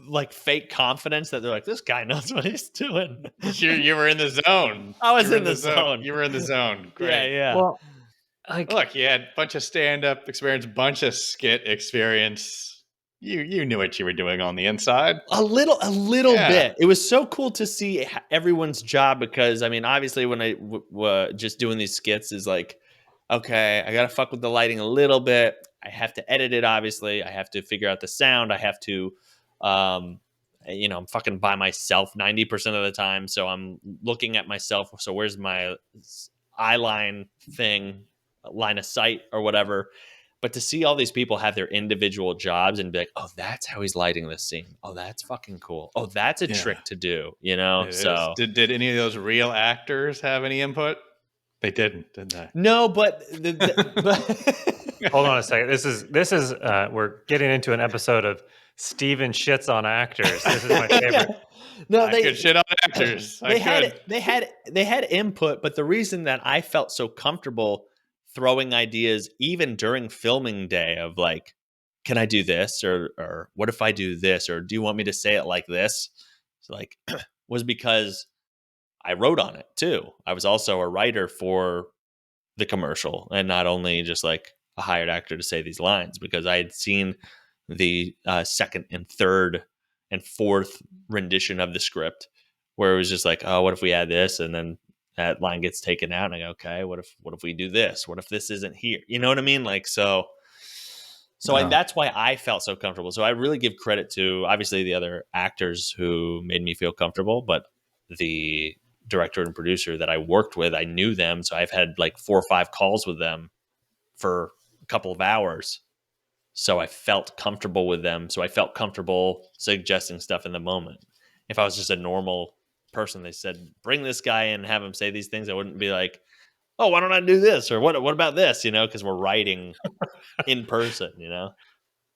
Speaker 3: like fake confidence that they're like, this guy knows what he's doing.
Speaker 2: You were in the zone.
Speaker 3: I was in the zone.
Speaker 2: You were in the zone. Great.
Speaker 3: Yeah.
Speaker 1: Well, like,
Speaker 2: Look, you had a bunch of stand-up experience, bunch of skit experience. You knew what you were doing on the inside.
Speaker 3: A little
Speaker 2: Yeah.
Speaker 3: bit. It was so cool to see everyone's job, because I mean, obviously when I just doing these skits is like, okay, I got to fuck with the lighting a little bit. I have to edit it. Obviously I have to figure out the sound. I have to, I'm fucking by myself 90% of the time. So I'm looking at myself. So where's my eye line of sight or whatever. But to see all these people have their individual jobs and be like, oh, that's how he's lighting this scene. Oh, that's fucking cool. Oh, that's a trick to do, you know?
Speaker 2: It
Speaker 3: So
Speaker 2: is. Did any of those real actors have any input? They didn't, did they?
Speaker 3: no, but
Speaker 1: Hold on a second. This is we're getting into an episode of Steven shits on actors. This is my favorite.
Speaker 3: No,
Speaker 2: I could shit on actors.
Speaker 3: they had input, but the reason that I felt so comfortable throwing ideas even during filming day of like, can I do this, or what if I do this, or do you want me to say it like this? So like was because I wrote on it too. I was also a writer for the commercial, and not only just like a hired actor to say these lines, because I had seen the second and third and fourth rendition of the script where it was just like, oh, what if we add this, and then that line gets taken out, and I go, okay, what if we do this? What if this isn't here? You know what I mean? Like that's why I felt so comfortable. So I really give credit to obviously the other actors who made me feel comfortable, but the director and producer that I worked with, I knew them. So I've had like 4 or 5 calls with them for a couple of hours. So I felt comfortable with them. So I felt comfortable suggesting stuff in the moment. If I was just a normal person, they said, bring this guy in and have him say these things, I wouldn't be like, oh, why don't I do this? Or what about this? You know, because we're writing in person, you know?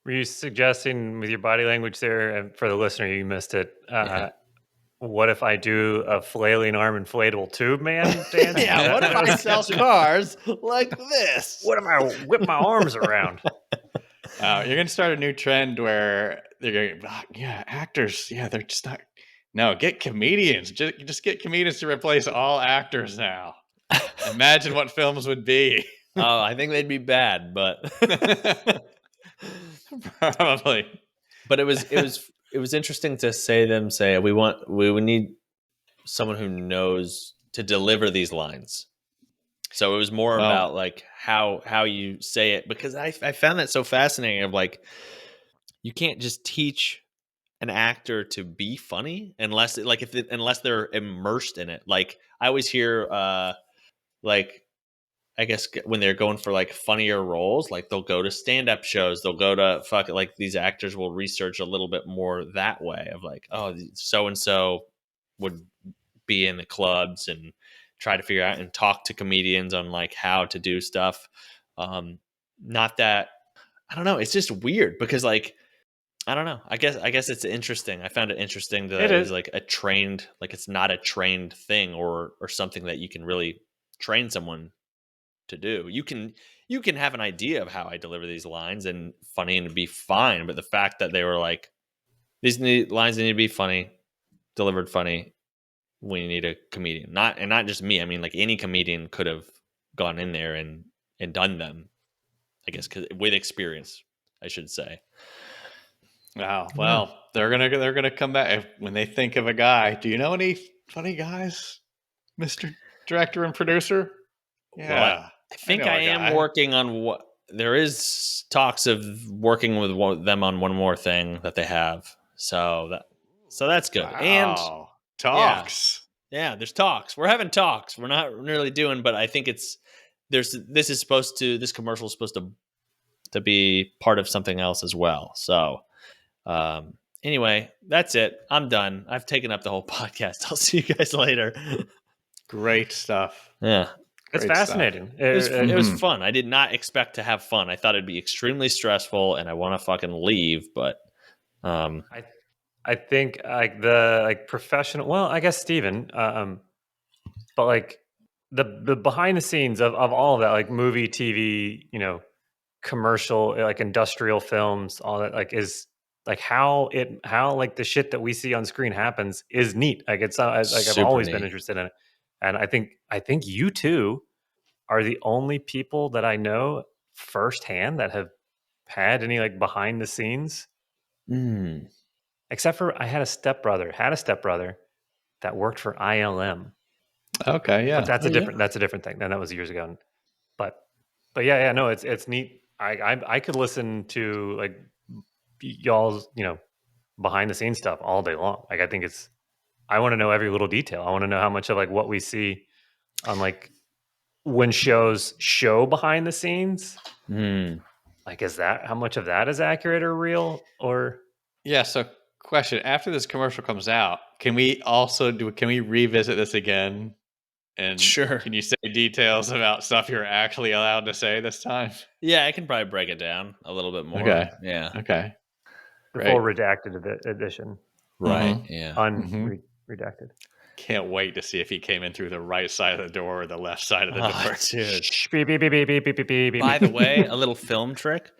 Speaker 1: Were you suggesting with your body language there, and for the listener, you missed it? What if I do a flailing arm inflatable tube man dance?
Speaker 3: Yeah, what if I sell cars like this?
Speaker 1: What if I whip my arms around?
Speaker 2: You're going to start a new trend where they're going, actors, they're just not. No, get comedians. Just get comedians to replace all actors now. Imagine what films would be.
Speaker 3: Oh, I think they'd be bad, but
Speaker 2: probably.
Speaker 3: But it was interesting to say we need someone who knows to deliver these lines. So it was more about like how you say it, because I found that so fascinating of like, you can't just teach an actor to be funny unless they're immersed in it. Like I always hear like, I guess when they're going for like funnier roles, like they'll go to stand-up shows, they'll go to like these actors will research a little bit more that way of like, oh, so and so would be in the clubs and try to figure out and talk to comedians on like how to do stuff. Not that, I don't know, it's just weird because like, I don't know. I guess it's interesting. I found it interesting that it was like a trained, like it's not a trained thing or something that you can really train someone to do. You can have an idea of how I deliver these lines and funny and be fine, but the fact that they were like, these lines need to be funny, delivered funny, we need a comedian. Not just me. I mean, like any comedian could have gone in there and done them, I guess, with experience, I should say.
Speaker 2: Wow. Well, they're gonna come back when they think of a guy. Do you know any funny guys, Mr. Director and Producer? Yeah,
Speaker 3: well, I think I am working on what there is talks of working with them on one more thing that they have. So that's good.
Speaker 2: Wow.
Speaker 3: And
Speaker 2: talks.
Speaker 3: Yeah, there's talks. We're having talks. We're not really doing, but I think this commercial is supposed to be part of something else as well. So anyway, that's it. I'm done. I've taken up the whole podcast. I'll see you guys later.
Speaker 2: Great stuff.
Speaker 3: Yeah.
Speaker 1: It's fascinating.
Speaker 3: It was fun. I did not expect to have fun. I thought it'd be extremely stressful and I want to fucking leave, but
Speaker 1: I think like professional, well, I guess Steven, but like the behind the scenes of all of that, like movie, TV, commercial, like industrial films, all that, like is like how like the shit that we see on screen happens is neat. Like it's like I've always been interested in it. And I think you two are the only people that I know firsthand that have had any like behind the scenes. Except for I had a stepbrother that worked for ILM.
Speaker 2: Okay, yeah.
Speaker 1: But that's a different thing. And that was years ago. But yeah, no, it's neat. I could listen to like y'all's, behind the scenes stuff all day long. Like I want to know every little detail. I want to know how much of like what we see on like when shows show behind the scenes. Like, is that how much of that is accurate or real? Or
Speaker 2: Yeah. So, question: after this commercial comes out, can we also do? Can we revisit this again? And
Speaker 3: Sure.
Speaker 2: can you say details about stuff you're actually allowed to say this time?
Speaker 3: Yeah, I can probably break it down a little bit more.
Speaker 2: Okay.
Speaker 3: Yeah.
Speaker 2: Okay.
Speaker 1: the full
Speaker 2: Great.
Speaker 1: redacted edition,
Speaker 3: Right.
Speaker 2: Mhm.
Speaker 3: Yeah.
Speaker 2: Mhm.
Speaker 1: unredacted.
Speaker 2: Can't wait to see if he came in through the right side of the door or the left side of the
Speaker 3: Oh,
Speaker 2: door.
Speaker 3: dude.
Speaker 1: Shh, beep, beep, beep, beep, beep, beep, beep, beep, beep.
Speaker 3: By the way, a little film trick.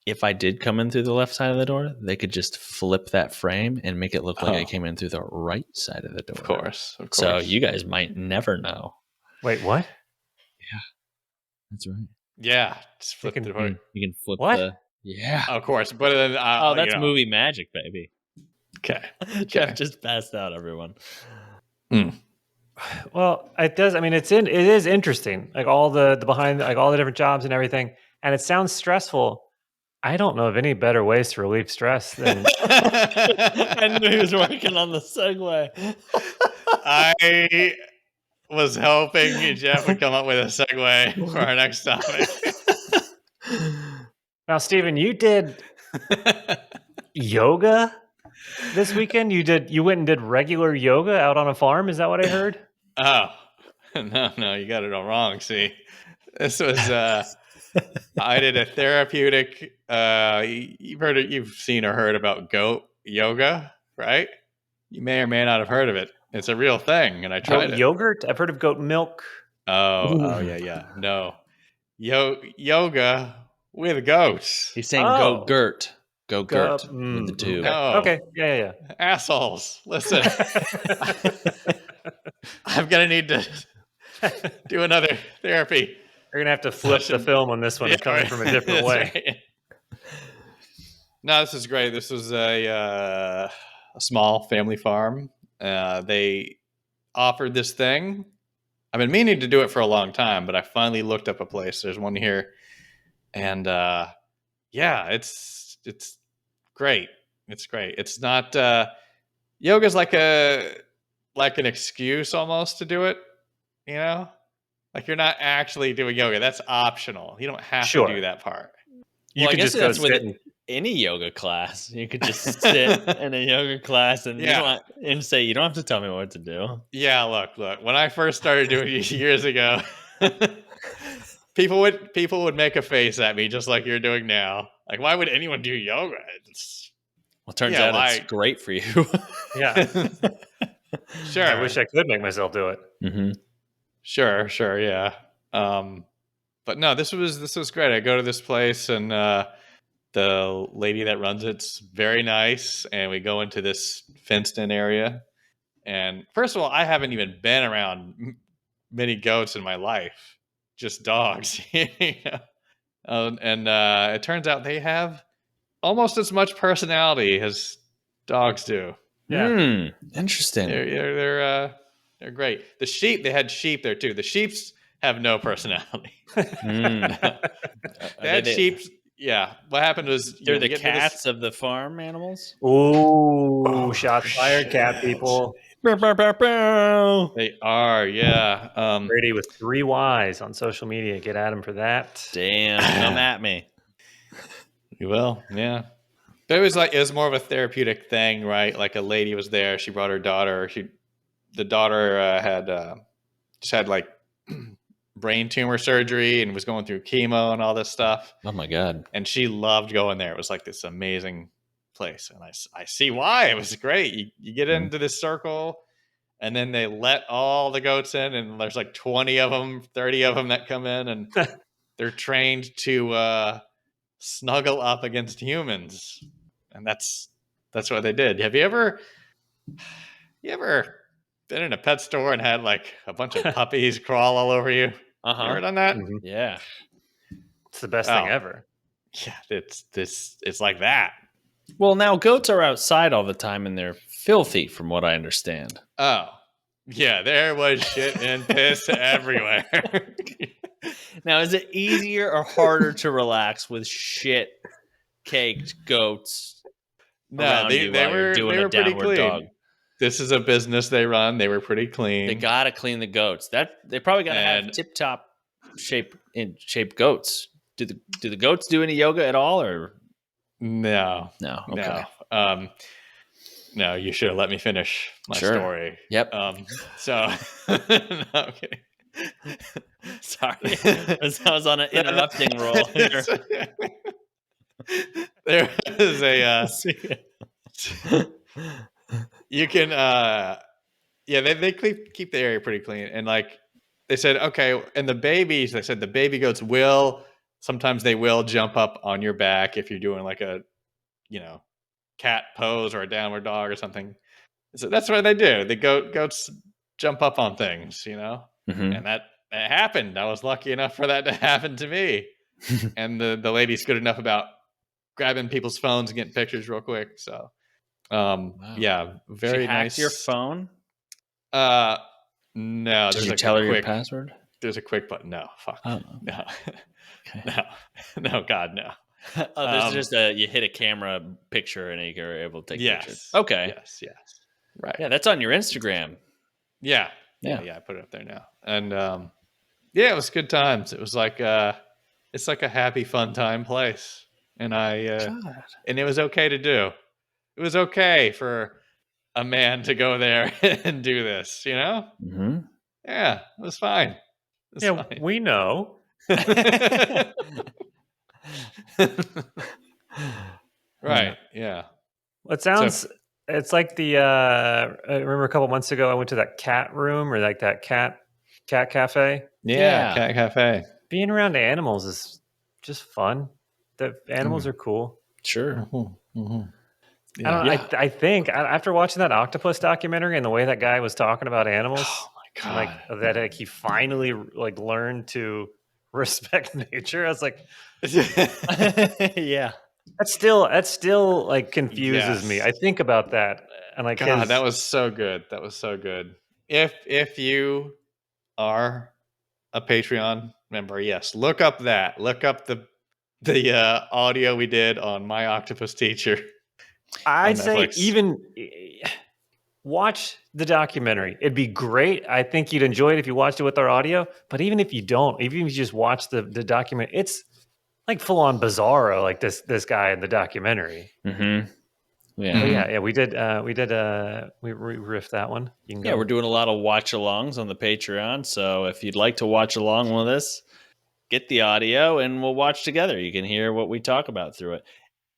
Speaker 3: If I did come in through the left side of the door, they could just flip that frame and make it look like I
Speaker 2: Oh.
Speaker 3: came in through the right side of the door.
Speaker 2: Of course. Of course.
Speaker 3: So you guys might never know.
Speaker 1: Wait, what?
Speaker 3: That's right.
Speaker 2: Yeah. Just flip
Speaker 1: can
Speaker 2: the door.
Speaker 3: You can flip
Speaker 1: What?
Speaker 3: the yeah.
Speaker 2: Of course. But then,
Speaker 3: Oh, that's movie magic, baby.
Speaker 2: Okay.
Speaker 3: Jeff just passed out, everyone.
Speaker 1: Well, it does. I mean, it is interesting. Like all the behind, like all the different jobs and everything, and it sounds stressful. I don't know of any better ways to relieve stress than
Speaker 3: I knew he was working on the segue.
Speaker 2: I was hoping Jeff would come up with a segue for our next topic.
Speaker 1: now, Steven, you did yoga this weekend. You went and did regular yoga out on a farm. Is that what I heard?
Speaker 2: Oh, no, you got it all wrong. See, this was I did a therapeutic. You've seen or heard about goat yoga, right? You may or may not have heard of it. It's a real thing, and I tried
Speaker 1: Goat
Speaker 2: it.
Speaker 1: yogurt. I've heard of goat milk.
Speaker 2: Oh, yeah. No, yoga with goats.
Speaker 3: He's saying
Speaker 1: Oh.
Speaker 3: go Gert. Go Gert with the two.
Speaker 2: No.
Speaker 1: Okay. Yeah.
Speaker 2: Assholes, listen. I'm gonna need to do another therapy.
Speaker 1: You're gonna have to flip the film on this one. It's coming from a different
Speaker 2: That's
Speaker 1: way.
Speaker 2: right. No, this is great. This was a small family farm. They offered this thing. I've been meaning to do it for a long time, but I finally looked up a place. There's one here, and yeah, it's great. It's great. It's not yoga's like an excuse almost to do it. You know, like you're not actually doing yoga. That's optional. You don't have
Speaker 1: Sure.
Speaker 2: to do that part.
Speaker 1: You
Speaker 3: Well, I
Speaker 1: could
Speaker 3: guess
Speaker 1: just go
Speaker 3: that's with
Speaker 1: sit and
Speaker 3: any yoga class. You could just sit in a yoga class and and say, you don't have to tell me what to do.
Speaker 2: Yeah, look. When I first started doing it years ago, people would make a face at me just like you're doing now. Like, why would anyone do yoga?
Speaker 3: Well, turns out it's great for you.
Speaker 1: yeah.
Speaker 2: Sure.
Speaker 1: I wish I could make myself do it.
Speaker 3: Mm-hmm.
Speaker 2: Sure, yeah. But no, this was great. I go to this place and the lady that runs it's very nice, and we go into this fenced-in area. And first of all, I haven't even been around many goats in my life, just dogs. You know? And it turns out they have almost as much personality as dogs do.
Speaker 1: Yeah.
Speaker 3: Interesting.
Speaker 2: They're great. The sheep, they had sheep there too. The sheeps have no personality. They had sheep. Yeah. What happened was
Speaker 3: they're the cats of the farm animals.
Speaker 1: Ooh, shots fired, cat people.
Speaker 3: They
Speaker 2: are, yeah.
Speaker 1: Brady with 3 Ys on social media. Get at him for that.
Speaker 3: Damn, come at me.
Speaker 2: You will, yeah. But it was more of a therapeutic thing, right? Like a lady was there. She brought her daughter. The daughter had like brain tumor surgery and was going through chemo and all this stuff.
Speaker 3: Oh my God.
Speaker 2: And she loved going there. It was like this amazing place. And I see why. It was great. You get into this circle and then they let all the goats in, and there's like 20 of them, 30 of them that come in, and they're trained to snuggle up against humans. And that's what they did. Have you ever been in a pet store and had like a bunch of puppies crawl all over you?
Speaker 3: Uh-huh.
Speaker 2: You ever done that?
Speaker 1: Mhm.
Speaker 3: Yeah.
Speaker 1: It's the best thing ever.
Speaker 2: Yeah, it's like that.
Speaker 3: Well, now goats are outside all the time and they're filthy, from what I understand.
Speaker 2: Oh, yeah, there was shit and piss everywhere.
Speaker 3: Now, is it easier or harder to relax with shit caked goats?
Speaker 2: No, they were pretty clean.
Speaker 3: Dog?
Speaker 2: This is a business they run. They were pretty clean.
Speaker 3: They gotta clean the goats. They probably gotta have tip top shape goats. Do the goats do any yoga at all, or
Speaker 2: No.
Speaker 3: no? Okay.
Speaker 2: No. No, you should have let me finish my
Speaker 3: Sure.
Speaker 2: story.
Speaker 3: Yep.
Speaker 2: So no, I'm kidding.
Speaker 3: Sorry, I was on an interrupting roll here.
Speaker 2: There is a you can they keep the area pretty clean, and like they said, okay, and the babies, they said the baby goats will sometimes they will jump up on your back if you're doing like a cat pose or a downward dog or something. So that's what they do. The goats jump up on things,
Speaker 3: Mhm.
Speaker 2: and that happened. I was lucky enough for that to happen to me. And the lady's good enough about grabbing people's phones and getting pictures real quick. So,
Speaker 3: Wow.
Speaker 2: yeah,
Speaker 3: She
Speaker 2: very
Speaker 3: hacked
Speaker 2: nice.
Speaker 3: your phone?
Speaker 2: No.
Speaker 3: Did you tell her your password?
Speaker 2: There's a quick button. No, fuck.
Speaker 3: Oh,
Speaker 2: No,
Speaker 3: okay.
Speaker 2: no, God, no.
Speaker 3: Oh, this is just you hit a camera picture and you're able to take pictures.
Speaker 2: Yes.
Speaker 3: Okay.
Speaker 2: Yes. Right.
Speaker 3: Yeah, that's on your Instagram.
Speaker 2: Yeah. I put it up there now, and it was good times. It was like it's like a happy, fun time place, and
Speaker 3: God.
Speaker 2: and it was okay to do. It was okay for a man to go there and do this.
Speaker 3: Mm-hmm.
Speaker 2: Yeah, it was fine. It was fine.
Speaker 1: we know.
Speaker 2: Right. Yeah.
Speaker 1: It sounds. It's like the. I remember a couple months ago, I went to that cat room or like that cat cafe.
Speaker 2: Yeah. Cat cafe.
Speaker 1: Being around animals is just fun. The animals are cool.
Speaker 3: Sure.
Speaker 1: I don't.
Speaker 3: Yeah.
Speaker 1: I think after watching that octopus documentary and the way that guy was talking about animals,
Speaker 2: Oh my
Speaker 1: and,
Speaker 2: God.
Speaker 1: that he finally learned to respect nature. I was like,
Speaker 3: Yeah.
Speaker 1: That still confuses me.
Speaker 2: Yes.
Speaker 1: I think about that and
Speaker 2: God, that was so good. That was so good. If you are a Patreon member, yes, look up that. Look up the audio we did on My Octopus Teacher.
Speaker 1: I'd
Speaker 2: on
Speaker 1: say
Speaker 2: Netflix.
Speaker 1: even watch the documentary. It'd be great. I think you'd enjoy it if you watched it with our audio. But even if you don't, even if you just watch the document, it's like full on bizarro, like this guy in the documentary.
Speaker 3: Mm-hmm. Yeah.
Speaker 1: But yeah, we did we riffed that one. You can
Speaker 3: Yeah,
Speaker 1: go.
Speaker 3: we're doing a lot of watch alongs on the Patreon. So if you'd like to watch along with us, get the audio and we'll watch together. You can hear what we talk about through it.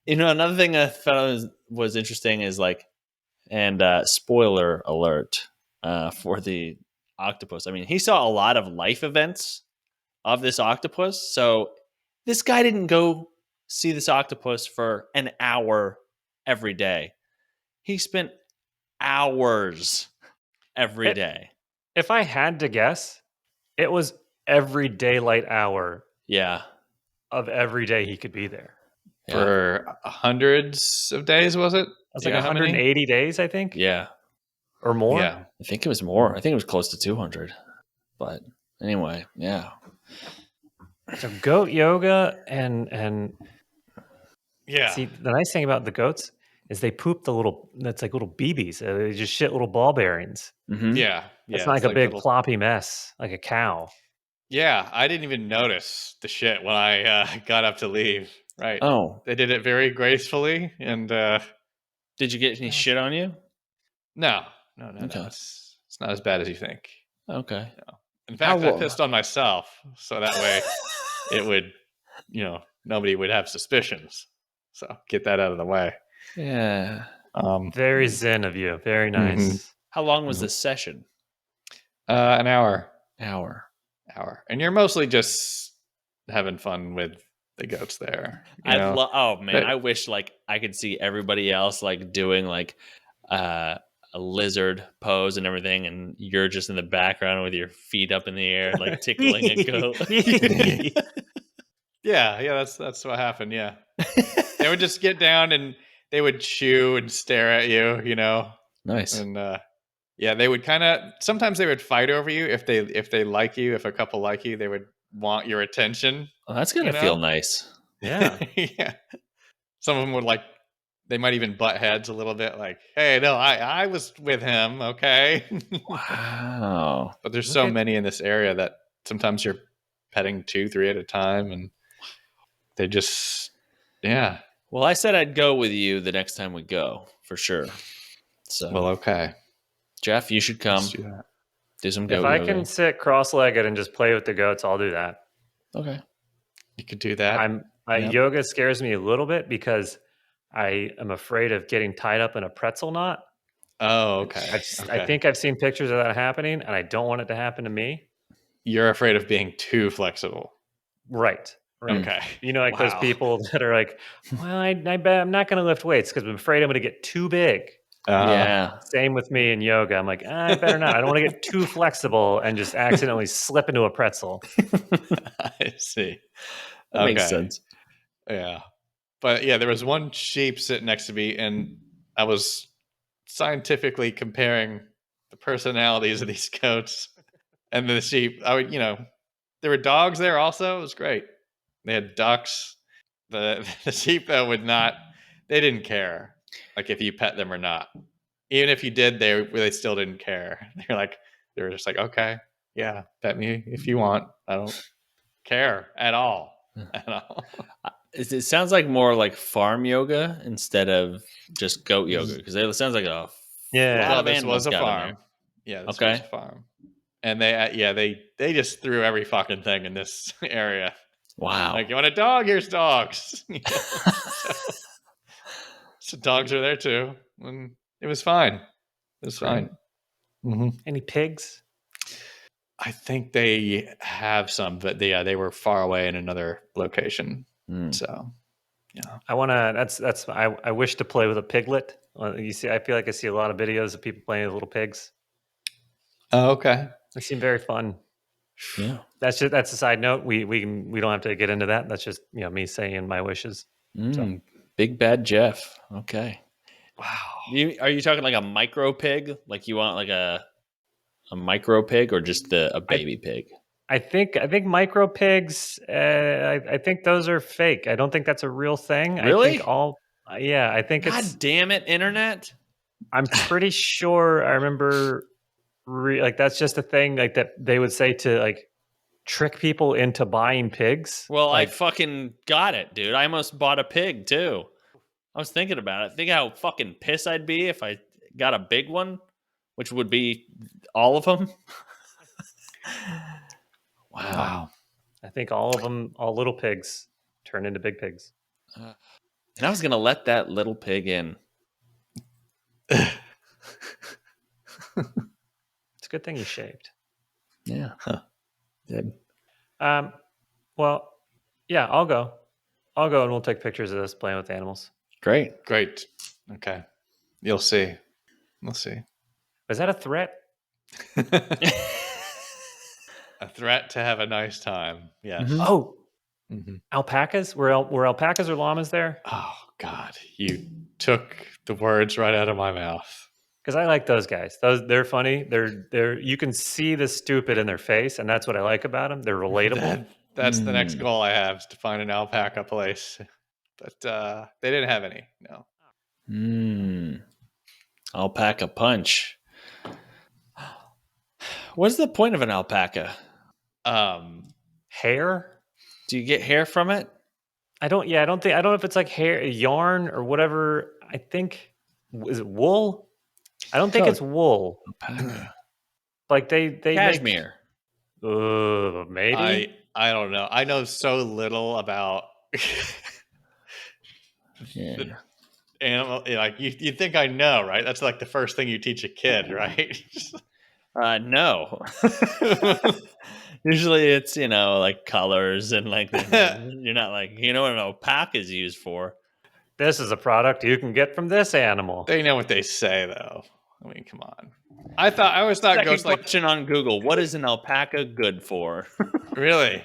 Speaker 3: Another thing I found was interesting is and spoiler alert for the octopus. I mean, he saw a lot of life events of this octopus. So this guy didn't go see this octopus for an hour every day. He spent hours every day.
Speaker 1: If I had to guess, it was every daylight hour
Speaker 3: Yeah.
Speaker 1: of every day he could be there.
Speaker 2: For hundreds of days, was it?
Speaker 1: That's like 180 days, I think.
Speaker 3: Yeah.
Speaker 1: Or more.
Speaker 2: Yeah.
Speaker 3: I think it was more. I think it was close to 200. But anyway, yeah.
Speaker 1: So goat yoga and
Speaker 2: Yeah.
Speaker 1: see, the nice thing about the goats is they poop that's like little BBs. They just shit little ball bearings.
Speaker 3: Mm-hmm.
Speaker 2: Yeah.
Speaker 1: It's not like a big ploppy mess like a cow.
Speaker 2: Yeah, I didn't even notice the shit when I got up to leave. Right.
Speaker 3: Oh.
Speaker 2: They did it very gracefully, and
Speaker 3: Did you get any shit on you?
Speaker 2: no.
Speaker 3: Okay.
Speaker 2: It's not as bad as you think.
Speaker 3: Okay.
Speaker 2: No. In fact, I pissed on myself, so that way it would, nobody would have suspicions. So get that out of the way.
Speaker 3: Yeah.
Speaker 1: Very zen of you. Very nice.
Speaker 2: Mm-hmm.
Speaker 3: How long was this session?
Speaker 2: An hour.
Speaker 3: Hour.
Speaker 2: And you're mostly just having fun with the goats there.
Speaker 3: Oh man, I wish I could see everybody else doing a lizard pose and everything, and you're just in the background with your feet up in the air, tickling a goat.
Speaker 2: Yeah, that's what happened. Yeah, they would just get down and they would chew and stare at you.
Speaker 3: Nice.
Speaker 2: And they would sometimes they would fight over you if they like you. If a couple like you, they would want your attention.
Speaker 3: Oh, that's gonna feel nice.
Speaker 1: Yeah.
Speaker 2: Yeah. Some of them would they might even butt heads a little bit, hey, no, I was with him, okay?
Speaker 3: Wow.
Speaker 2: But there's so many in this area that sometimes you're petting 2-3 at a time, and They just, yeah.
Speaker 3: Well, I said I'd go with you the next time we go, for sure. So,
Speaker 2: Well, okay.
Speaker 3: Jeff, you should
Speaker 2: Let's
Speaker 3: come
Speaker 2: do that.
Speaker 3: do some
Speaker 1: If
Speaker 3: goat
Speaker 1: I
Speaker 3: yoga.
Speaker 1: can sit cross-legged and just play with the goats, I'll do that.
Speaker 3: Okay.
Speaker 2: You could do that. Yep.
Speaker 1: Yoga scares me a little bit because I am afraid of getting tied up in a pretzel knot.
Speaker 2: Oh, okay.
Speaker 1: I
Speaker 2: Okay.
Speaker 1: think I've seen pictures of that happening, and I don't want it to happen to me.
Speaker 2: You're afraid of being too flexible.
Speaker 1: Right.
Speaker 2: Okay.
Speaker 1: You know, like those people that are like, well, I bet I'm not going to lift weights because I'm afraid I'm going to get too big.
Speaker 3: Yeah.
Speaker 1: Same with me in yoga. I'm like, I better not. I don't want to get too flexible and just accidentally slip into a pretzel.
Speaker 2: I see.
Speaker 3: That makes sense.
Speaker 2: Yeah. But yeah, there was one sheep sitting next to me, and I was scientifically comparing the personalities of these goats and the sheep. There were dogs there also. It was great. They had ducks. The sheep though they didn't care like if you pet them or not. Even if you did, they still didn't care. They were just like, okay, yeah, pet me if you want. I don't care at all. At all.
Speaker 3: It sounds like more like farm yoga instead of just goat yoga because it sounds like a lot of
Speaker 2: This
Speaker 3: animals
Speaker 2: was a
Speaker 3: got in
Speaker 2: farm.
Speaker 3: there.
Speaker 2: Yeah, this was a farm. And they just threw every fucking thing in this area.
Speaker 3: Wow.
Speaker 2: Like, you want a dog? Here's dogs. So dogs are there too. And it was fine. It was fine. Mm-hmm.
Speaker 1: Any pigs?
Speaker 2: I think they have some, but they were far away in another location. So, yeah.
Speaker 1: I wish to play with a piglet. You see, I feel like I see a lot of videos of people playing with little pigs.
Speaker 2: Oh, okay.
Speaker 1: They seem very fun.
Speaker 3: Yeah.
Speaker 1: That's a side note. We don't have to get into that. That's just me saying my wishes. So.
Speaker 3: Big bad Jeff. Okay.
Speaker 2: Wow.
Speaker 3: Are you talking like a micro pig? Like you want like a micro pig or just a baby pig?
Speaker 1: I think micro pigs. I think those are fake. I don't think that's a real thing.
Speaker 3: Really?
Speaker 1: I think
Speaker 3: God damn it, internet!
Speaker 1: I'm pretty sure. I remember, that's just a thing like that they would say to like trick people into buying pigs.
Speaker 3: Well, I fucking got it, dude. I almost bought a pig too. I was thinking about it. Think how fucking pissed I'd be if I got a big one, which would be all of them. Wow.
Speaker 1: I think all of them, all little pigs, turn into big pigs.
Speaker 3: And I was gonna let that little pig in.
Speaker 1: It's a good thing you shaved.
Speaker 3: Yeah. Did.
Speaker 1: Well, yeah, I'll go and we'll take pictures of this playing with animals.
Speaker 3: Great.
Speaker 2: Okay. You'll see. We'll see.
Speaker 1: Is that a threat?
Speaker 2: A threat to have a nice time. Yes.
Speaker 3: Mm-hmm.
Speaker 1: Oh, alpacas? Were alpacas or llamas there?
Speaker 2: Oh God, you took the words right out of my mouth.
Speaker 1: Because I like those guys. They're funny. They're you can see the stupid in their face, and that's what I like about them. They're relatable.
Speaker 2: That's the next goal I have, is to find an alpaca place. But they didn't have any. No.
Speaker 3: Alpaca punch. What's the point of an alpaca?
Speaker 1: Hair?
Speaker 3: Do you get hair from it?
Speaker 1: I don't know if it's like hair, yarn, or whatever. I think is it wool? I don't think it's wool.
Speaker 3: Alpaca.
Speaker 1: Like they
Speaker 3: Cashmere.
Speaker 1: Maybe.
Speaker 2: I don't know. I know so little about
Speaker 3: Yeah.
Speaker 2: animal. Like you think I know, right? That's like the first thing you teach a kid, right?
Speaker 3: No. Usually it's, like colors and like you're not like, what an alpaca is used for.
Speaker 1: This is a product you can get from this animal.
Speaker 2: They know what they say, though. I mean, come on. I always thought
Speaker 3: Second
Speaker 2: ghosts
Speaker 3: question on Google: what is an alpaca good for?
Speaker 2: Really?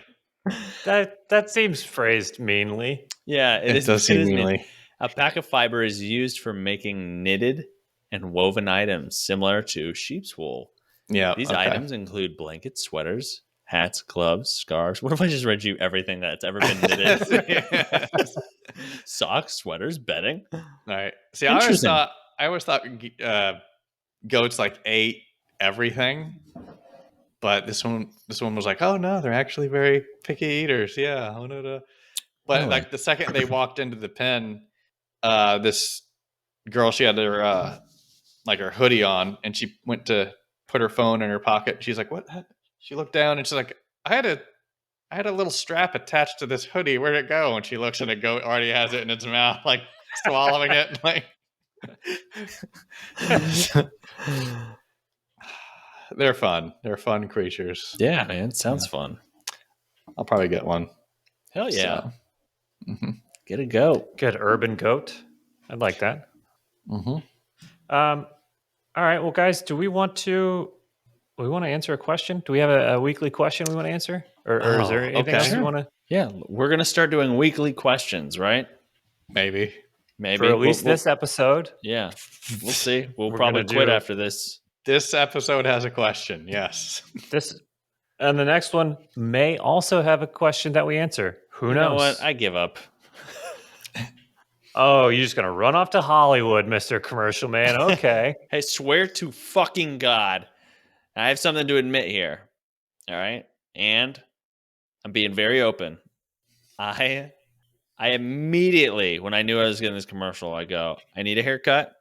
Speaker 1: That seems phrased meanly.
Speaker 3: Yeah,
Speaker 2: It does seem meanly.
Speaker 3: Alpaca fiber is used for making knitted and woven items similar to sheep's wool.
Speaker 2: Yeah.
Speaker 3: These items include blankets, sweaters, hats, gloves, scarves. What if I just read you everything that's ever been knitted? Socks, sweaters, bedding.
Speaker 2: All right. See, I always thought goats like ate everything, but this one was like, oh no, they're actually very picky eaters. Yeah. But
Speaker 3: Really?
Speaker 2: like the second they walked into the pen, this girl, she had her like her hoodie on, and she went to put her phone in her pocket. She's like, "What?" She looked down, and she's like, "I had a little strap attached to this hoodie. Where'd it go?" And she looks, and it already has it in its mouth, like swallowing it. Like they're fun. They're fun creatures.
Speaker 3: Yeah, man. Sounds fun.
Speaker 2: I'll probably get one.
Speaker 3: Hell yeah.
Speaker 2: So, mhm.
Speaker 3: Get a goat.
Speaker 1: Good urban goat. I'd like that.
Speaker 2: Mhm.
Speaker 1: All right. Well, guys, do we want to answer a question? Do we have a weekly question we want to answer, or is there anything else you want to?
Speaker 3: Yeah, we're gonna start doing weekly questions, right?
Speaker 2: Maybe.
Speaker 3: Maybe
Speaker 1: For at least this episode.
Speaker 3: Yeah, we'll see. We'll
Speaker 1: We're
Speaker 3: probably
Speaker 1: gonna
Speaker 3: quit
Speaker 1: do-
Speaker 3: after this.
Speaker 2: This episode has a question. Yes.
Speaker 1: This and the next one may also have a question that we answer. Who
Speaker 3: You
Speaker 1: knows?
Speaker 3: know what? I give up.
Speaker 1: Oh, you're just gonna run off to Hollywood, Mr. Commercial Man. Okay.
Speaker 3: Hey, swear to fucking God, I have something to admit here. All right, and I'm being very open. I immediately, when I knew I was getting this commercial, I go, I need a haircut,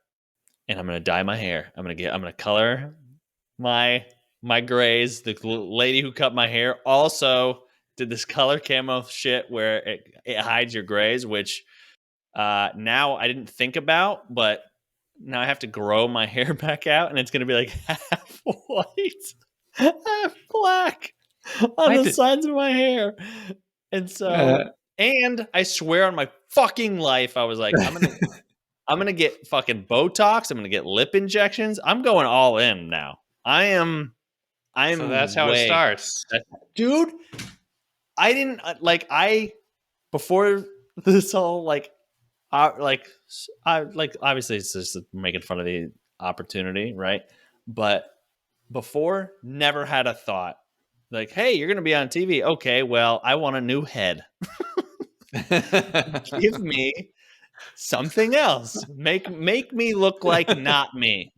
Speaker 3: and I'm gonna dye my hair. I'm gonna color my grays. The lady who cut my hair also did this color camo shit where it hides your grays, which now I didn't think about, but now I have to grow my hair back out, and it's gonna be like half white, half black on the sides of my hair. And so, and I swear on my fucking life, I was like, I'm gonna get fucking Botox. I'm gonna get lip injections. I'm going all in now. I'm
Speaker 2: So that's how it starts.
Speaker 3: Dude. I didn't before this whole obviously it's just making fun of the opportunity, right? But before, never had a thought like, hey, you're gonna be on TV. Okay, well, I want a new head. Give me something else. Make me look like not me.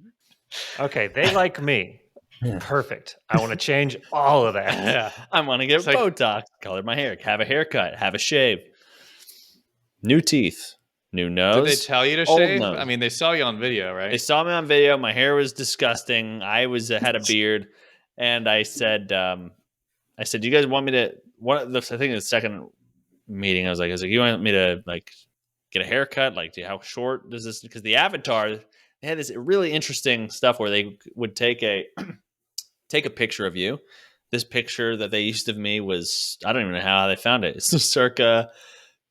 Speaker 1: Okay, they like me. Perfect. I want to change all of that.
Speaker 2: Yeah.
Speaker 3: I want to get Botox, color my hair, have a haircut, have a shave, new teeth, new nose.
Speaker 2: Did they tell you to
Speaker 3: old
Speaker 2: shave?
Speaker 3: nose.
Speaker 2: I mean, they saw you on video, right?
Speaker 3: They saw me on video. My hair was disgusting. I had a beard, and I said, "Do you guys want me to?" I think the second meeting, I was like, "You want me to like get a haircut? Like, how short does this?" Because the Avatar, they had this really interesting stuff where they would take a picture of you. This picture that they used of me was, I don't even know how they found it. It's circa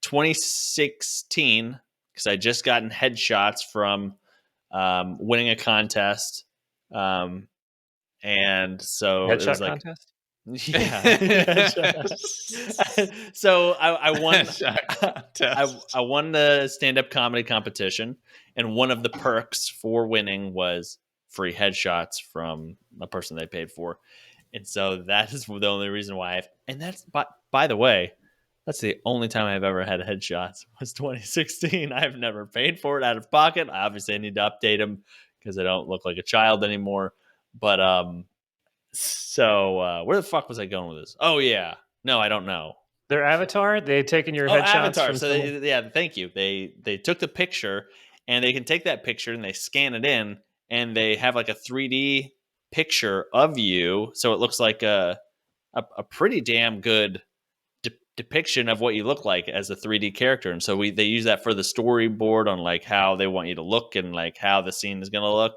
Speaker 3: 2016 because I just gotten headshots from winning a contest. And so it was like,
Speaker 1: contest?
Speaker 3: Yeah. So I won. I won the stand-up comedy competition, and one of the perks for winning was free headshots from a person they paid for, and so that is the only reason why and that's by the way, that's the only time I've ever had headshots was 2016. I've never paid for it out of pocket. Obviously, I need to update them because I don't look like a child anymore. But so where the fuck was I going with this? Oh yeah, no, I don't know.
Speaker 1: Their Avatar? They taken your headshots?
Speaker 3: Avatar. So thank you. They took the picture, and they can take that picture and they scan it in, and they have like a 3D picture of you, so it looks like a pretty damn good depiction of what you look like as a 3D character. And so they use that for the storyboard on like how they want you to look and like how the scene is going to look.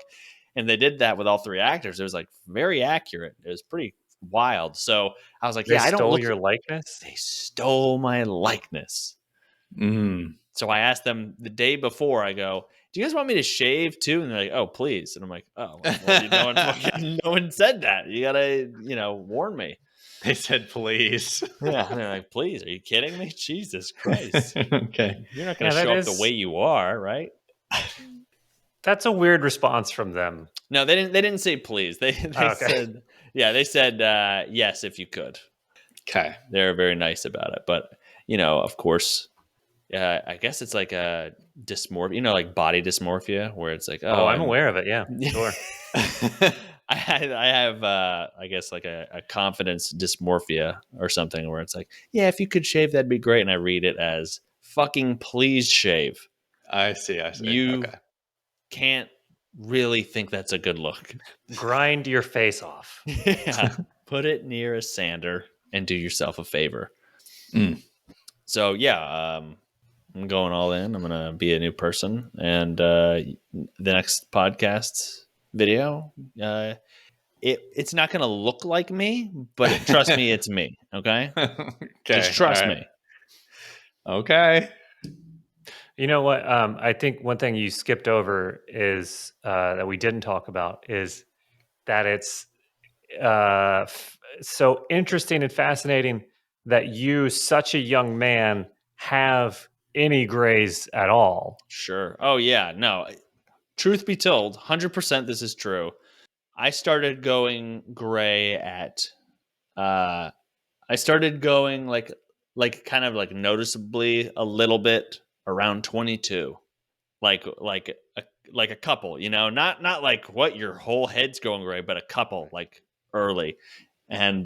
Speaker 3: And they did that with all three actors. It was like very accurate. It was pretty wild. So I was like,
Speaker 1: They
Speaker 3: I don't
Speaker 1: stole
Speaker 3: look
Speaker 1: your likeness?
Speaker 3: They stole my likeness. So I asked them the day before, I go, do you guys want me to shave too? And they're like, oh, please. And I'm like, oh, well, no one said that. You got to, warn me.
Speaker 2: They said, please.
Speaker 3: Yeah. And they're like, please, are you kidding me? Jesus Christ.
Speaker 2: Okay.
Speaker 3: You're not going to show up the way you are, right?
Speaker 1: That's a weird response from them.
Speaker 3: No, they didn't say please. They said, they said, yes, if you could.
Speaker 2: Okay.
Speaker 3: They're very nice about it. But, of course, I guess it's like a dysmorphia, like body dysmorphia, where it's like,
Speaker 1: I'm aware of it. Yeah, sure.
Speaker 3: I have I guess like a confidence dysmorphia or something where it's like, yeah, if you could shave, that'd be great. And I read it as fucking please shave.
Speaker 2: I see.
Speaker 3: You
Speaker 2: Okay.
Speaker 3: can't really think that's a good look.
Speaker 1: Grind your face off.
Speaker 3: Yeah. Put it near a sander and do yourself a favor.
Speaker 2: Mm.
Speaker 3: So yeah, I'm going all in. I'm gonna be a new person, and the next podcast video, it's not gonna look like me, but trust me, it's me. Okay, just
Speaker 2: Okay. All
Speaker 3: trust
Speaker 2: right.
Speaker 3: me.
Speaker 2: Okay.
Speaker 1: You know what? I think one thing you skipped over is that we didn't talk about is that it's so interesting and fascinating that you, such a young man, have any grays at all.
Speaker 3: Sure. Oh yeah. No. Truth be told, 100% this is true. I started going gray at. I started going like kind of like noticeably a little bit around 22. Like a couple, not like what your whole head's going gray, but a couple like early. And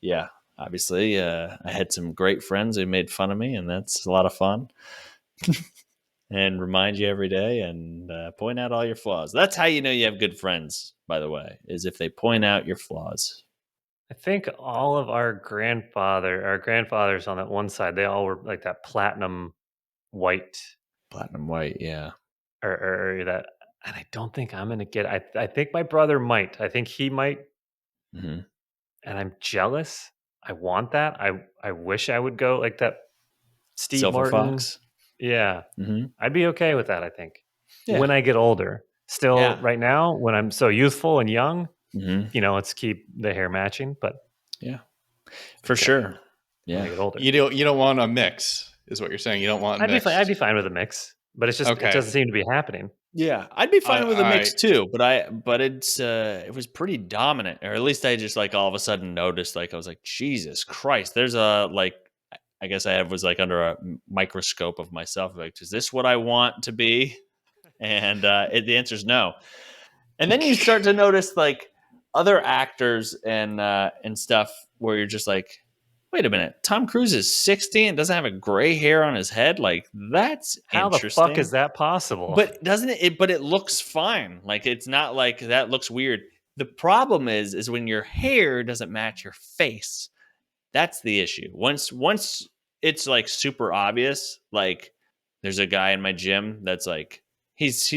Speaker 3: yeah, obviously I had some great friends who made fun of me, and that's a lot of fun. And remind you every day and point out all your flaws. That's how you know you have good friends, by the way, is if they point out your flaws.
Speaker 1: I think all of our grandfathers on that one side, they all were like that platinum white
Speaker 3: Platinum white, yeah.
Speaker 1: or that. And I don't think I'm gonna get. I think my brother might. I think he might,
Speaker 3: Hmm.
Speaker 1: and I'm jealous. I want that. I wish I would go like that. Steve
Speaker 3: Silver
Speaker 1: Martin.
Speaker 3: fox.
Speaker 1: Yeah,
Speaker 3: Hmm.
Speaker 1: I'd be okay with that. I think
Speaker 3: Yeah.
Speaker 1: when I get older. Still,
Speaker 3: Yeah.
Speaker 1: right now, when I'm so youthful and young,
Speaker 3: Hmm.
Speaker 1: let's keep the hair matching. But
Speaker 3: Yeah. For
Speaker 1: okay,
Speaker 3: sure.
Speaker 1: when I
Speaker 3: Yeah.
Speaker 1: get older,
Speaker 2: You don't want a mix, is what you're saying. You don't want
Speaker 1: I'd be fine. I'd
Speaker 2: mixed.
Speaker 1: be fine with a mix, but it's just it
Speaker 2: Okay.
Speaker 1: doesn't seem to be happening.
Speaker 3: Yeah, I'd be fine with a
Speaker 2: All
Speaker 3: mix
Speaker 2: right.
Speaker 3: too, but it was pretty dominant, or at least I just like all of a sudden noticed, like I was like, Jesus Christ, there's a like, I guess was like under a microscope of myself, like, is this what I want to be? And the answer is no. And then you start to notice like other actors and stuff where you're just like, wait a minute, Tom Cruise is 60 and doesn't have a gray hair on his head, like that's
Speaker 1: How the fuck
Speaker 3: interesting.
Speaker 1: is that possible?
Speaker 3: But doesn't it? But it looks fine. Like it's not like that looks weird. The problem is when your hair doesn't match your face. That's the issue. Once it's like super obvious. Like there's a guy in my gym that's like he's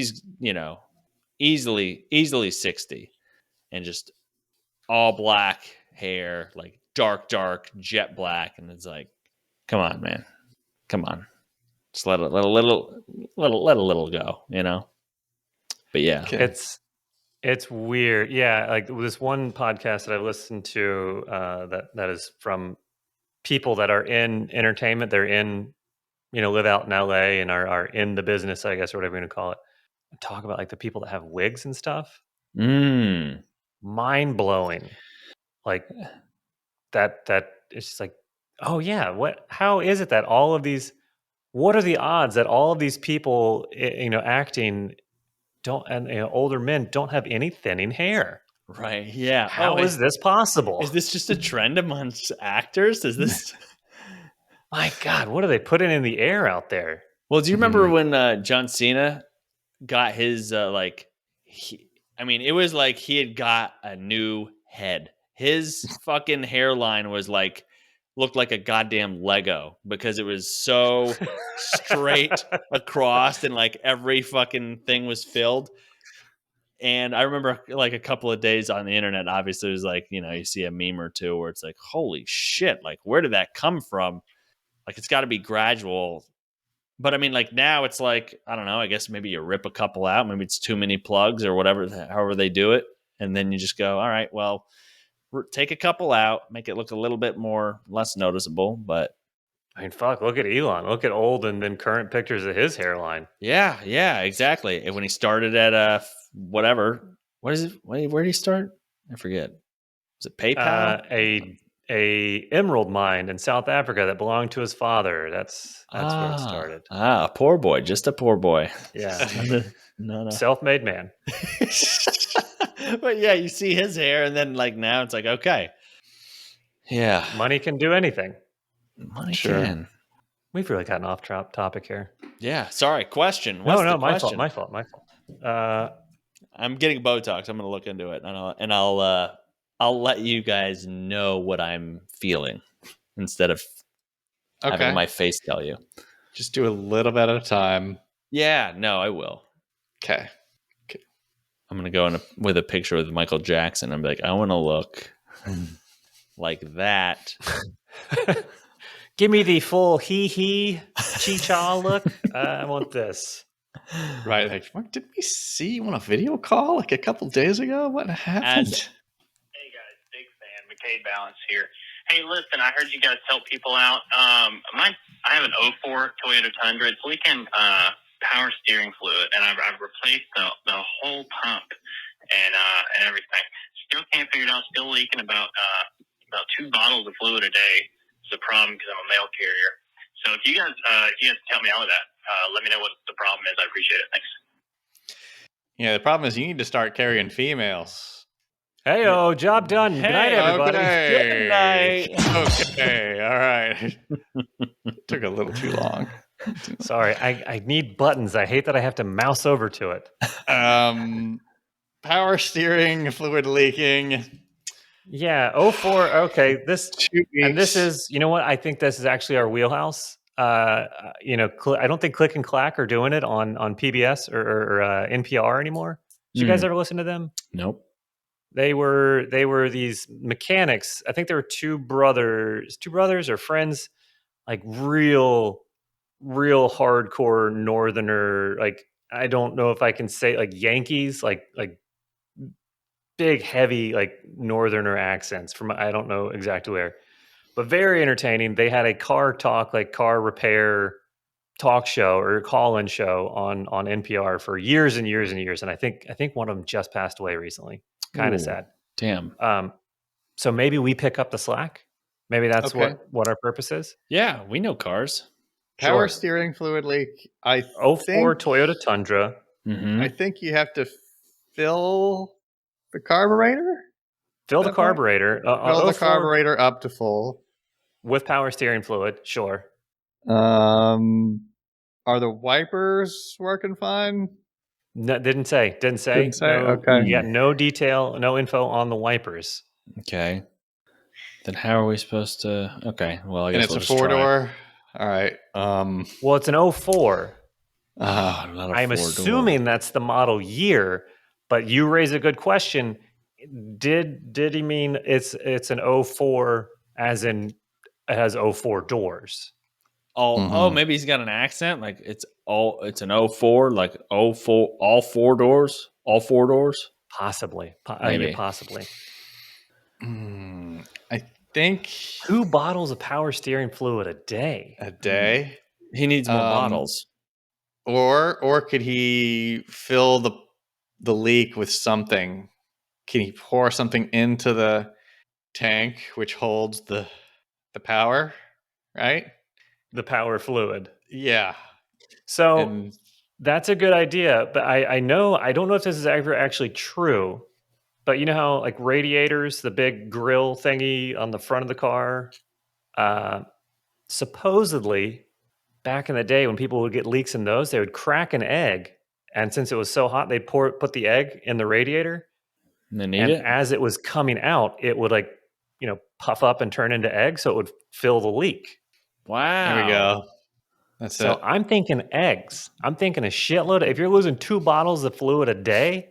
Speaker 3: easily 60 and just all black hair, like dark jet black, and it's like, come on, man, come on, just let a little go, But yeah.
Speaker 2: Okay.
Speaker 1: It's weird. Yeah, like this one podcast that I've listened to that is from people that are in entertainment. They're in, live out in LA and are in the business, I guess, or whatever you want to call it. And talk about like the people that have wigs and stuff.
Speaker 3: Mm.
Speaker 1: Mind blowing. Like that it's just like, oh yeah, how is it that all of these what are the odds that all of these people acting don't and older men don't have any thinning hair?
Speaker 3: Right. Yeah.
Speaker 1: How is this possible?
Speaker 3: Is this just a trend amongst actors? Is this?
Speaker 1: My God, what are they putting in the air out there?
Speaker 3: Well, do you remember when John Cena got his it was like he had got a new head. His fucking hairline was like looked like a goddamn Lego because it was so straight across and like every fucking thing was filled. And I remember like a couple of days on the internet, obviously it was like, you see a meme or two where it's like, holy shit, like where did that come from? Like it's got to be gradual. But I mean, like now it's like, I don't know, I guess maybe you rip a couple out, maybe it's too many plugs or whatever, however they do it. And then you just go, all right, well, take a couple out, make it look a little bit less noticeable. But
Speaker 1: I mean, fuck, look at Elon. Look at old and then current pictures of his hairline.
Speaker 3: yeah, exactly. And when he started at whatever, what is it? Where did he start? I forget. Was it PayPal?
Speaker 1: A emerald mine in South Africa that belonged to his father. That's where it started.
Speaker 3: A poor boy, just a poor boy.
Speaker 1: Yeah.
Speaker 3: No.
Speaker 1: Self-made man.
Speaker 3: But yeah, you see his hair, and then like now it's like okay, yeah,
Speaker 1: Money can do anything.
Speaker 3: money
Speaker 2: Sure.
Speaker 3: can.
Speaker 1: We've really gotten off topic here.
Speaker 3: Yeah, sorry. Question.
Speaker 1: No,
Speaker 3: What's the
Speaker 1: no, my fault,
Speaker 3: question?
Speaker 1: my fault, my fault.
Speaker 3: I'm getting Botox. I'm gonna look into it, and I'll let you guys know what I'm feeling instead of having
Speaker 2: Okay.
Speaker 3: my face tell you.
Speaker 2: Just do a little bit at a time.
Speaker 3: Yeah, no, I will.
Speaker 2: Okay.
Speaker 3: I'm gonna go with a picture with Michael Jackson. I'm like, I want to look like that.
Speaker 1: Give me the full chi-cha look. I want this.
Speaker 2: Right. Like, what, did we see you on a video call like a couple days ago? What happened?
Speaker 4: Hey guys, big fan. McKay Balance here. Hey, listen, I heard you guys help people out. I have an '04 Toyota Tundra. It's leaking power steering fluid, and I've replaced the whole pump and everything. Still can't figure it out. Still leaking about 2 bottles of fluid a day. It's a problem because I'm a mail carrier. So if you guys can help me out with that, let me know what the problem is. I appreciate it. Thanks.
Speaker 2: Yeah, the problem is you need to start carrying females.
Speaker 1: Hey, job done. Good night,
Speaker 3: Hey,
Speaker 1: everybody.
Speaker 3: Good night.
Speaker 2: Okay. All right. Took a little too long.
Speaker 1: Sorry, I need buttons. I hate that I have to mouse over to it.
Speaker 2: Power steering, fluid leaking.
Speaker 1: Yeah, 04. Okay,
Speaker 2: 2 weeks.
Speaker 1: and this is, you know what? I think this is actually our wheelhouse. I don't think Click and Clack are doing it on PBS or NPR anymore. Did you guys ever listen to them?
Speaker 3: Nope.
Speaker 1: They were these mechanics. I think there were two brothers or friends, like real hardcore northerner. Like I don't know if I can say like Yankees, like big heavy like northerner accents from I don't know exactly where, but very entertaining. They had a car repair talk show or call-in show on NPR for years and years and years, and I think one of them just passed away recently. Kind
Speaker 3: Ooh,
Speaker 1: of sad.
Speaker 3: Damn.
Speaker 1: So maybe we pick up the slack. Maybe that's
Speaker 2: Okay.
Speaker 1: what our purpose is.
Speaker 3: Yeah, we know cars.
Speaker 2: Power
Speaker 1: Sure.
Speaker 2: steering fluid leak. I
Speaker 1: 04
Speaker 2: think
Speaker 1: Toyota Tundra.
Speaker 3: Mm-hmm.
Speaker 2: I think you have to fill the carburetor.
Speaker 1: Fill the
Speaker 2: That part?
Speaker 1: carburetor.
Speaker 2: Fill the
Speaker 1: 04
Speaker 2: carburetor up to full.
Speaker 1: with power steering fluid. Sure.
Speaker 2: Are the wipers working fine?
Speaker 1: No, didn't say.
Speaker 2: Didn't say?
Speaker 1: No,
Speaker 2: Okay.
Speaker 1: You got no detail, no info on the wipers.
Speaker 3: Okay. Then how are we supposed to? Okay. Well, I
Speaker 2: And
Speaker 3: guess
Speaker 2: it's
Speaker 3: we'll
Speaker 2: a
Speaker 3: just try.
Speaker 2: 4-door. All right.
Speaker 1: Well, it's an 04.
Speaker 3: Not a
Speaker 1: I'm
Speaker 3: 4-door.
Speaker 1: assuming that's the model year, but you raise a good question. Did he mean it's an 04 as in it has 04 doors?
Speaker 3: Oh, maybe he's got an accent. Like it's an 04, like 04, all 4 doors, all 4 doors.
Speaker 1: Possibly.
Speaker 3: Maybe.
Speaker 1: Yeah, possibly.
Speaker 2: I think
Speaker 1: 2 bottles of power steering fluid a day.
Speaker 2: a day.
Speaker 3: He needs more bottles.
Speaker 2: Or could he fill the leak with something? Can he pour something into the tank which holds the power? Right?
Speaker 1: The power fluid.
Speaker 2: Yeah.
Speaker 1: So
Speaker 2: And
Speaker 1: that's a good idea, but I don't know if this is ever actually true. But you know how like radiators, the big grill thingy on the front of the car, supposedly back in the day when people would get leaks in those, they would crack an egg, and since it was so hot, they'd put the egg in the radiator,
Speaker 3: And they need
Speaker 1: and
Speaker 3: it.
Speaker 1: as it was coming out, it would like puff up and turn into egg, so it would fill the leak.
Speaker 3: Wow.
Speaker 2: there we go. That's
Speaker 1: So
Speaker 2: it.
Speaker 1: I'm thinking eggs. I'm thinking a shitload. If you're losing 2 bottles of fluid a day,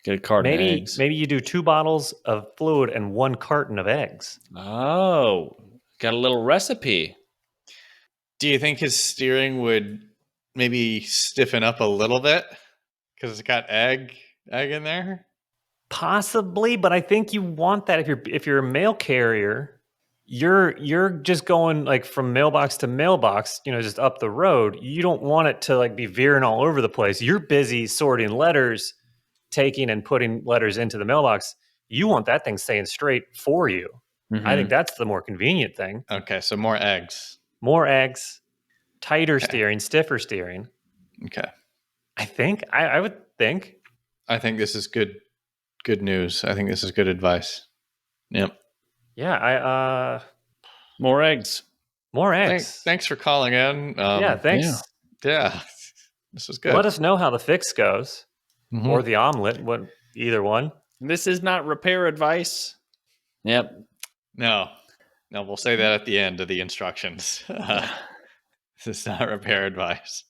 Speaker 3: Get a carton of eggs.
Speaker 1: maybe you do 2 bottles of fluid and 1 carton of eggs.
Speaker 3: Oh, got a little recipe.
Speaker 2: Do you think his steering would maybe stiffen up a little bit because it's got egg in there?
Speaker 1: Possibly, but I think you want that if you're a mail carrier, you're just going like from mailbox to mailbox, just up the road. You don't want it to like be veering all over the place. You're busy sorting letters, taking and putting letters into the mailbox. You want that thing staying straight for you. I think that's the more convenient thing.
Speaker 2: Okay, so more eggs.
Speaker 1: More eggs, tighter steering, stiffer steering.
Speaker 2: Okay.
Speaker 1: I think I would think.
Speaker 2: I think this is good good news. I think this is good advice. Yep.
Speaker 1: Yeah,
Speaker 3: More eggs.
Speaker 1: more eggs.
Speaker 2: Thanks for calling in.
Speaker 1: Yeah, thanks.
Speaker 2: Yeah, this was good.
Speaker 1: Let us know how the fix goes,
Speaker 2: Mhm.
Speaker 1: or the omelet. Either one.
Speaker 3: This is not repair advice. Yep.
Speaker 2: No, we'll say that at the end of the instructions. This is not repair advice.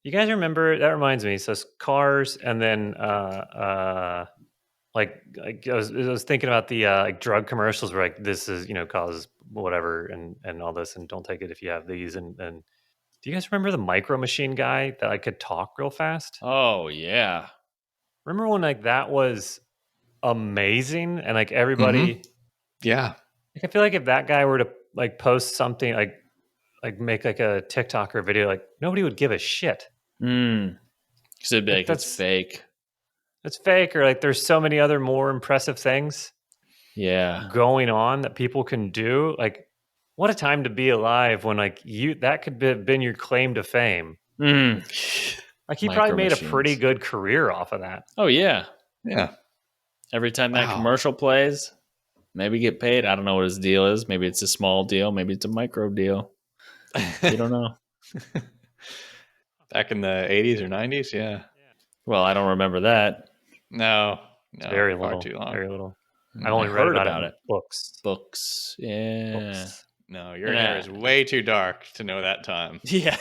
Speaker 1: You guys remember? That reminds me. So it's cars, and then like I was thinking about the like drug commercials where like this is causes whatever and all this, and don't take it if you have these. And do you guys remember the Micro Machine guy that could talk real fast?
Speaker 3: Oh yeah.
Speaker 1: Remember when like that was amazing and like everybody?
Speaker 2: Yeah.
Speaker 1: Like, I feel like if that guy were to like post something like make like a TikTok or video, like nobody would give a shit.
Speaker 3: Because it'd be like it's
Speaker 1: That's
Speaker 3: fake.
Speaker 1: It's fake, or like there's so many other more impressive things
Speaker 3: Yeah.
Speaker 1: going on that people can do. Like, what a time to be alive when like that could have been your claim to fame. Like he probably
Speaker 3: Micro
Speaker 1: made a pretty
Speaker 3: machines.
Speaker 1: good career off of that.
Speaker 3: Oh yeah.
Speaker 2: Yeah.
Speaker 3: Every time that
Speaker 2: Wow.
Speaker 3: commercial plays, maybe get paid. I don't know what his deal is. Maybe it's a small deal. Maybe it's a micro deal. You don't know.
Speaker 2: Back in the 80s or 90s, yeah.
Speaker 3: Well, I don't remember that.
Speaker 2: No,
Speaker 1: It's very
Speaker 2: far
Speaker 1: little.
Speaker 2: too long.
Speaker 1: Very little.
Speaker 2: Mhm.
Speaker 1: I only
Speaker 3: I
Speaker 1: read
Speaker 3: heard
Speaker 1: about
Speaker 3: about
Speaker 1: it in
Speaker 3: it.
Speaker 1: books.
Speaker 3: Books. Yeah.
Speaker 1: Books.
Speaker 2: No, your hair is way too dark to know that time.
Speaker 3: Yeah.